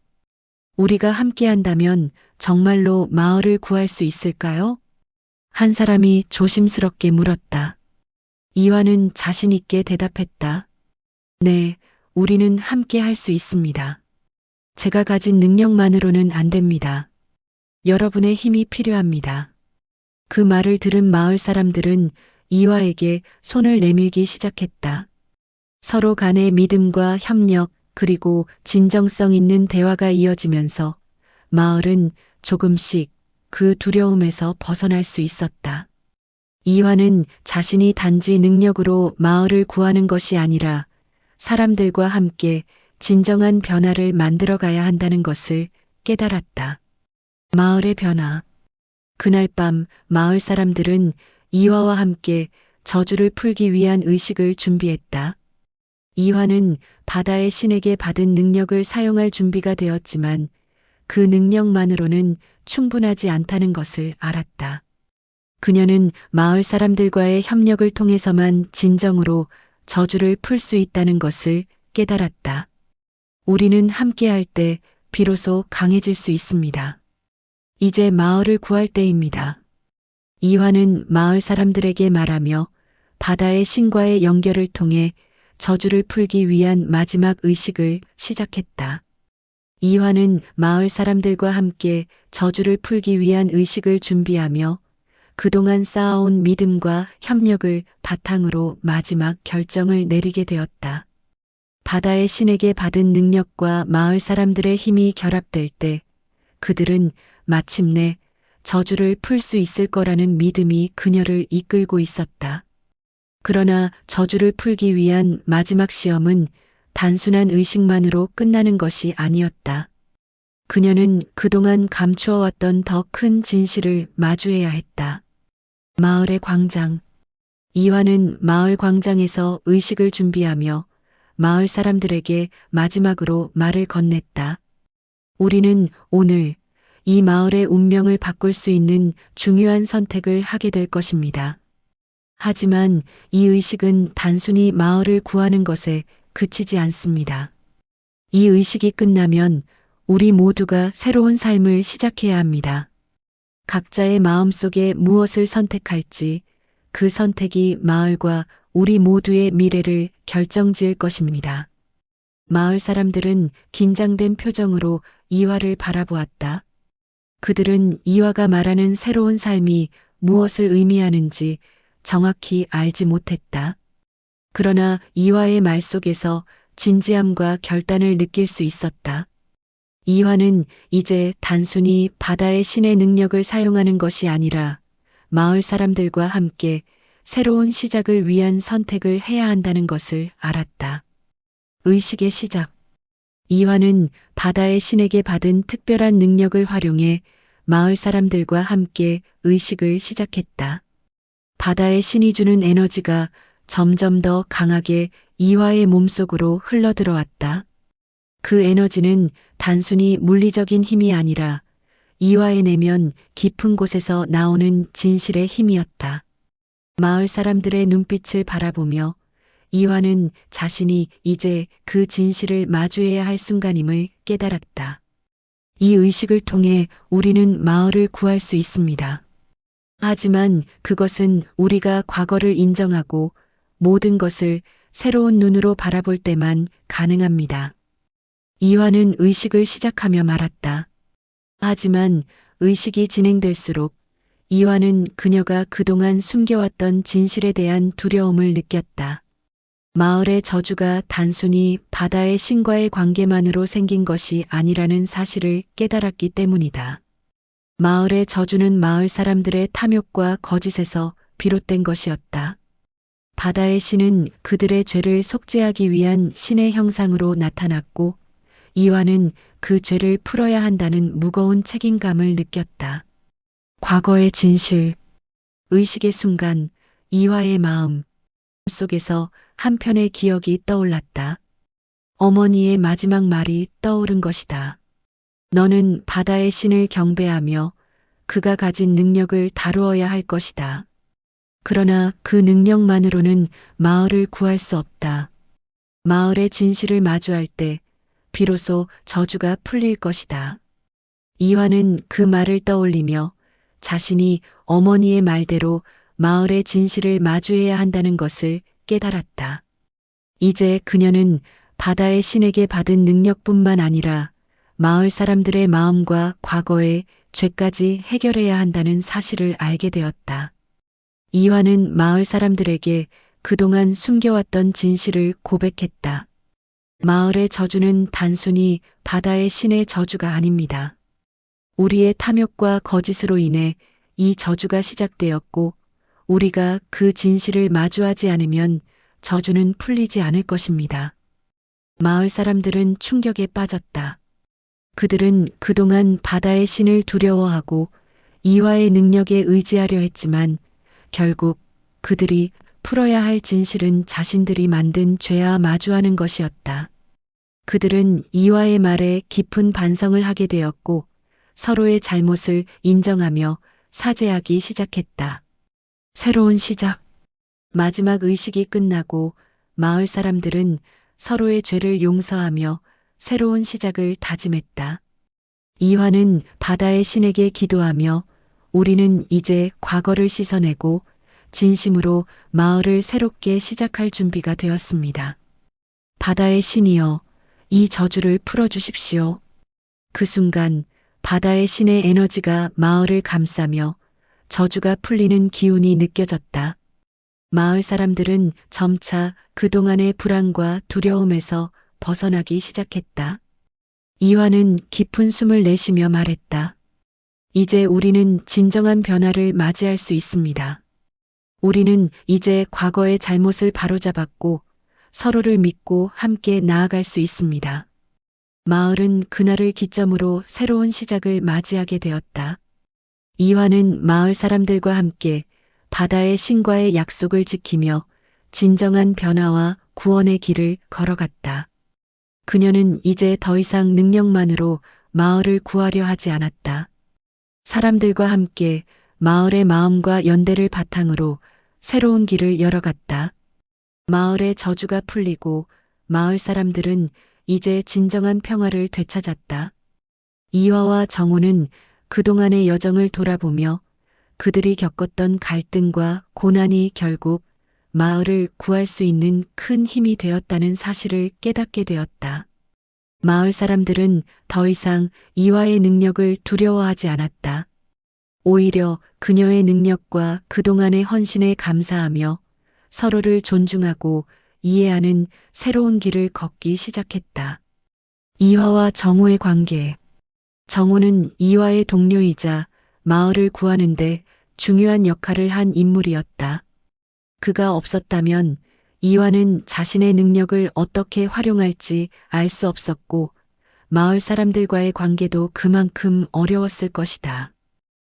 우리가 함께한다면 정말로 마을을 구할 수 있을까요? 한 사람이 조심스럽게 물었다. 이화는 자신 있게 대답했다. 네, 우리는 함께 할 수 있습니다. 제가 가진 능력만으로는 안 됩니다. 여러분의 힘이 필요합니다. 그 말을 들은 마을 사람들은 이화에게 손을 내밀기 시작했다. 서로 간의 믿음과 협력 그리고 진정성 있는 대화가 이어지면서 마을은 조금씩 그 두려움에서 벗어날 수 있었다. 이화는 자신이 단지 능력으로 마을을 구하는 것이 아니라 사람들과 함께 진정한 변화를 만들어 가야 한다는 것을 깨달았다. 마을의 변화. 그날 밤 마을 사람들은 이화와 함께 저주를 풀기 위한 의식을 준비했다. 이화는 바다의 신에게 받은 능력을 사용할 준비가 되었지만 그 능력만으로는 충분하지 않다는 것을 알았다. 그녀는 마을 사람들과의 협력을 통해서만 진정으로 저주를 풀 수 있다는 것을 깨달았다. 우리는 함께할 때 비로소 강해질 수 있습니다. 이제 마을을 구할 때입니다. 이화는 마을 사람들에게 말하며 바다의 신과의 연결을 통해 저주를 풀기 위한 마지막 의식을 시작했다. 이화는 마을 사람들과 함께 저주를 풀기 위한 의식을 준비하며 그동안 쌓아온 믿음과 협력을 바탕으로 마지막 결정을 내리게 되었다. 바다의 신에게 받은 능력과 마을 사람들의 힘이 결합될 때 그들은 마침내 저주를 풀 수 있을 거라는 믿음이 그녀를 이끌고 있었다. 그러나 저주를 풀기 위한 마지막 시험은 단순한 의식만으로 끝나는 것이 아니었다. 그녀는 그동안 감추어왔던 더 큰 진실을 마주해야 했다. 마을의 광장. 이화는 마을 광장에서 의식을 준비하며 마을 사람들에게 마지막으로 말을 건넸다. 우리는 오늘 이 마을의 운명을 바꿀 수 있는 중요한 선택을 하게 될 것입니다. 하지만 이 의식은 단순히 마을을 구하는 것에 그치지 않습니다. 이 의식이 끝나면 우리 모두가 새로운 삶을 시작해야 합니다. 각자의 마음속에 무엇을 선택할지 그 선택이 마을과 우리 모두의 미래를 결정지을 것입니다. 마을 사람들은 긴장된 표정으로 이화를 바라보았다. 그들은 이화가 말하는 새로운 삶이 무엇을 의미하는지 정확히 알지 못했다. 그러나 이화의 말 속에서 진지함과 결단을 느낄 수 있었다. 이화는 이제 단순히 바다의 신의 능력을 사용하는 것이 아니라 마을 사람들과 함께 새로운 시작을 위한 선택을 해야 한다는 것을 알았다. 의식의 시작. 이화는 바다의 신에게 받은 특별한 능력을 활용해 마을 사람들과 함께 의식을 시작했다. 바다의 신이 주는 에너지가 점점 더 강하게 이화의 몸속으로 흘러들어왔다. 그 에너지는 단순히 물리적인 힘이 아니라 이화의 내면 깊은 곳에서 나오는 진실의 힘이었다. 마을 사람들의 눈빛을 바라보며 이화는 자신이 이제 그 진실을 마주해야 할 순간임을 깨달았다. 이 의식을 통해 우리는 마을을 구할 수 있습니다. 하지만 그것은 우리가 과거를 인정하고 모든 것을 새로운 눈으로 바라볼 때만 가능합니다. 이화는 의식을 시작하며 말았다. 하지만 의식이 진행될수록 이화는 그녀가 그동안 숨겨왔던 진실에 대한 두려움을 느꼈다. 마을의 저주가 단순히 바다의 신과의 관계만으로 생긴 것이 아니라는 사실을 깨달았기 때문이다. 마을의 저주는 마을 사람들의 탐욕과 거짓에서 비롯된 것이었다. 바다의 신은 그들의 죄를 속죄하기 위한 신의 형상으로 나타났고 이화는 그 죄를 풀어야 한다는 무거운 책임감을 느꼈다. 과거의 진실, 의식의 순간 이화의 마음 속에서 한편의 기억이 떠올랐다. 어머니의 마지막 말이 떠오른 것이다. 너는 바다의 신을 경배하며 그가 가진 능력을 다루어야 할 것이다. 그러나 그 능력만으로는 마을을 구할 수 없다. 마을의 진실을 마주할 때 비로소 저주가 풀릴 것이다. 이화는 그 말을 떠올리며 자신이 어머니의 말대로 마을의 진실을 마주해야 한다는 것을 깨달았다. 이제 그녀는 바다의 신에게 받은 능력뿐만 아니라 마을 사람들의 마음과 과거의 죄까지 해결해야 한다는 사실을 알게 되었다. 이화는 마을 사람들에게 그동안 숨겨왔던 진실을 고백했다. 마을의 저주는 단순히 바다의 신의 저주가 아닙니다. 우리의 탐욕과 거짓으로 인해 이 저주가 시작되었고 우리가 그 진실을 마주하지 않으면 저주는 풀리지 않을 것입니다. 마을 사람들은 충격에 빠졌다. 그들은 그동안 바다의 신을 두려워하고 이화의 능력에 의지하려 했지만 결국 그들이 풀어야 할 진실은 자신들이 만든 죄와 마주하는 것이었다. 그들은 이화의 말에 깊은 반성을 하게 되었고 서로의 잘못을 인정하며 사죄하기 시작했다. 새로운 시작. 마지막 의식이 끝나고 마을 사람들은 서로의 죄를 용서하며 새로운 시작을 다짐했다. 이화는 바다의 신에게 기도하며 우리는 이제 과거를 씻어내고 진심으로 마을을 새롭게 시작할 준비가 되었습니다. 바다의 신이여, 이 저주를 풀어주십시오. 그 순간 바다의 신의 에너지가 마을을 감싸며 저주가 풀리는 기운이 느껴졌다. 마을 사람들은 점차 그동안의 불안과 두려움에서 벗어나기 시작했다. 이화는 깊은 숨을 내쉬며 말했다. 이제 우리는 진정한 변화를 맞이할 수 있습니다. 우리는 이제 과거의 잘못을 바로잡았고 서로를 믿고 함께 나아갈 수 있습니다. 마을은 그날을 기점으로 새로운 시작을 맞이하게 되었다. 이화는 마을 사람들과 함께 바다의 신과의 약속을 지키며 진정한 변화와 구원의 길을 걸어갔다. 그녀는 이제 더 이상 능력만으로 마을을 구하려 하지 않았다. 사람들과 함께 마을의 마음과 연대를 바탕으로 새로운 길을 열어갔다. 마을의 저주가 풀리고 마을 사람들은 이제 진정한 평화를 되찾았다. 이화와 정호는 그동안의 여정을 돌아보며 그들이 겪었던 갈등과 고난이 결국 마을을 구할 수 있는 큰 힘이 되었다는 사실을 깨닫게 되었다. 마을 사람들은 더 이상 이화의 능력을 두려워하지 않았다. 오히려 그녀의 능력과 그동안의 헌신에 감사하며 서로를 존중하고 이해하는 새로운 길을 걷기 시작했다. 이화와 정호의 관계. 정호는 이화의 동료이자 마을을 구하는데 중요한 역할을 한 인물이었다. 그가 없었다면 이화는 자신의 능력을 어떻게 활용할지 알 수 없었고 마을 사람들과의 관계도 그만큼 어려웠을 것이다.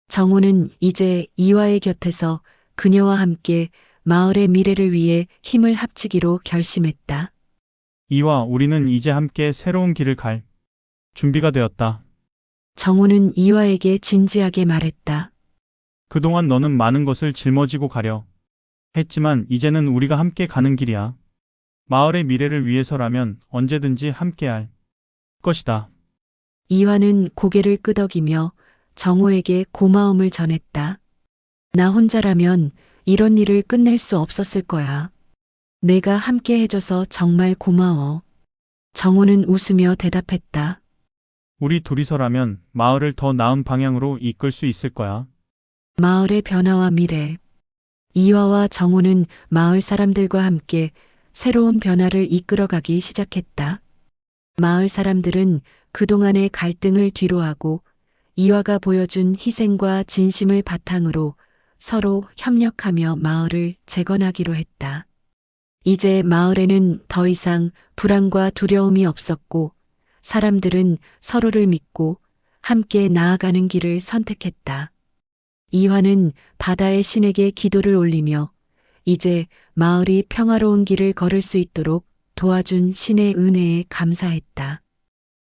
정호는 이제 이화의 곁에서 그녀와 함께 마을의 미래를 위해 힘을 합치기로 결심했다. 이와 우리는 이제 함께 새로운 길을 갈 준비가 되었다. 정호는 이화에게 진지하게 말했다. 그동안 너는 많은 것을 짊어지고 가려 했지만 이제는 우리가 함께 가는 길이야. 마을의 미래를 위해서라면 언제든지 함께할 것이다. 이화는 고개를 끄덕이며 정호에게 고마움을 전했다. 나 혼자라면 이런 일을 끝낼 수 없었을 거야. 내가 함께 해줘서 정말 고마워. 정호는 웃으며 대답했다. 우리 둘이서라면 마을을 더 나은 방향으로 이끌 수 있을 거야. 마을의 변화와 미래. 이화와 정호는 마을 사람들과 함께 새로운 변화를 이끌어가기 시작했다. 마을 사람들은 그동안의 갈등을 뒤로하고 이화가 보여준 희생과 진심을 바탕으로 서로 협력하며 마을을 재건하기로 했다. 이제 마을에는 더 이상 불안과 두려움이 없었고 사람들은 서로를 믿고 함께 나아가는 길을 선택했다. 이화는 바다의 신에게 기도를 올리며 이제 마을이 평화로운 길을 걸을 수 있도록 도와준 신의 은혜에 감사했다.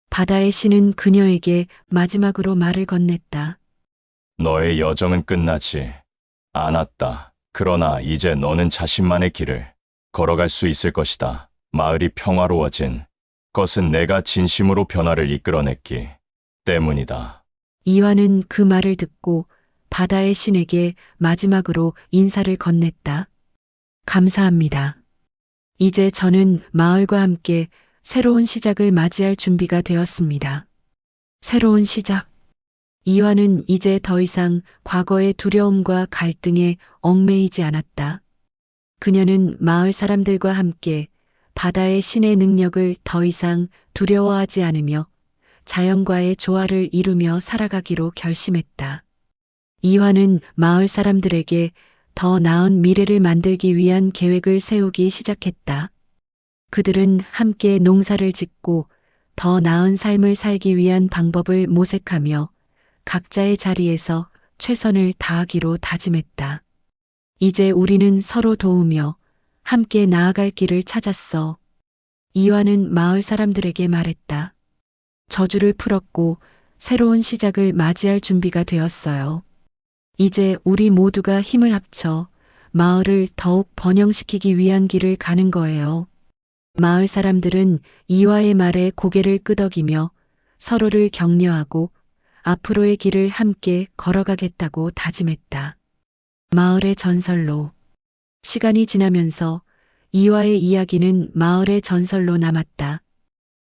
바다의 신은 그녀에게 마지막으로 말을 건넸다. 너의 여정은 끝나지 않았다. 그러나 이제 너는 자신만의 길을 걸어갈 수 있을 것이다. 마을이 평화로워진 것은 내가 진심으로 변화를 이끌어냈기 때문이다. 이화는 그 말을 듣고 바다의 신에게 마지막으로 인사를 건넸다. 감사합니다. 이제 저는 마을과 함께 새로운 시작을 맞이할 준비가 되었습니다. 새로운 시작. 이화는 이제 더 이상 과거의 두려움과 갈등에 얽매이지 않았다. 그녀는 마을 사람들과 함께 바다의 신의 능력을 더 이상 두려워하지 않으며 자연과의 조화를 이루며 살아가기로 결심했다. 이화는 마을 사람들에게 더 나은 미래를 만들기 위한 계획을 세우기 시작했다. 그들은 함께 농사를 짓고 더 나은 삶을 살기 위한 방법을 모색하며 각자의 자리에서 최선을 다하기로 다짐했다. 이제 우리는 서로 도우며 함께 나아갈 길을 찾았어. 이화는 마을 사람들에게 말했다. 저주를 풀었고 새로운 시작을 맞이할 준비가 되었어요. 이제 우리 모두가 힘을 합쳐 마을을 더욱 번영시키기 위한 길을 가는 거예요. 마을 사람들은 이화의 말에 고개를 끄덕이며 서로를 격려하고 앞으로의 길을 함께 걸어가겠다고 다짐했다. 마을의 전설로. 시간이 지나면서 이화의 이야기는 마을의 전설로 남았다.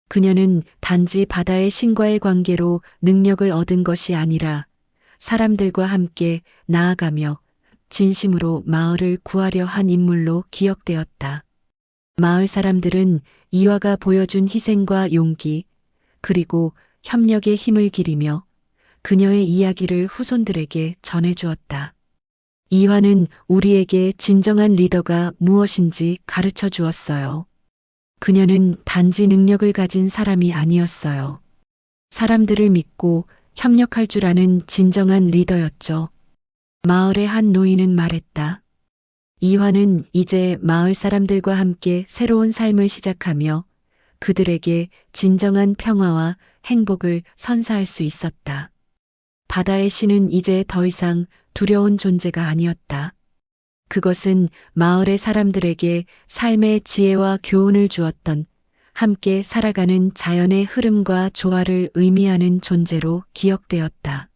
그녀는 단지 바다의 신과의 관계로 능력을 얻은 것이 아니라 사람들과 함께 나아가며 진심으로 마을을 구하려 한 인물로 기억되었다. 마을 사람들은 이화가 보여준 희생과 용기, 그리고 협력의 힘을 기리며 그녀의 이야기를 후손들에게 전해주었다. 이화는 우리에게 진정한 리더가 무엇인지 가르쳐 주었어요. 그녀는 단지 능력을 가진 사람이 아니었어요. 사람들을 믿고 협력할 줄 아는 진정한 리더였죠. 마을의 한 노인은 말했다. 이화는 이제 마을 사람들과 함께 새로운 삶을 시작하며 그들에게 진정한 평화와 행복을 선사할 수 있었다. 바다의 신은 이제 더 이상 두려운 존재가 아니었다. 그것은 마을의 사람들에게 삶의 지혜와 교훈을 주었던 함께 살아가는 자연의 흐름과 조화를 의미하는 존재로 기억되었다.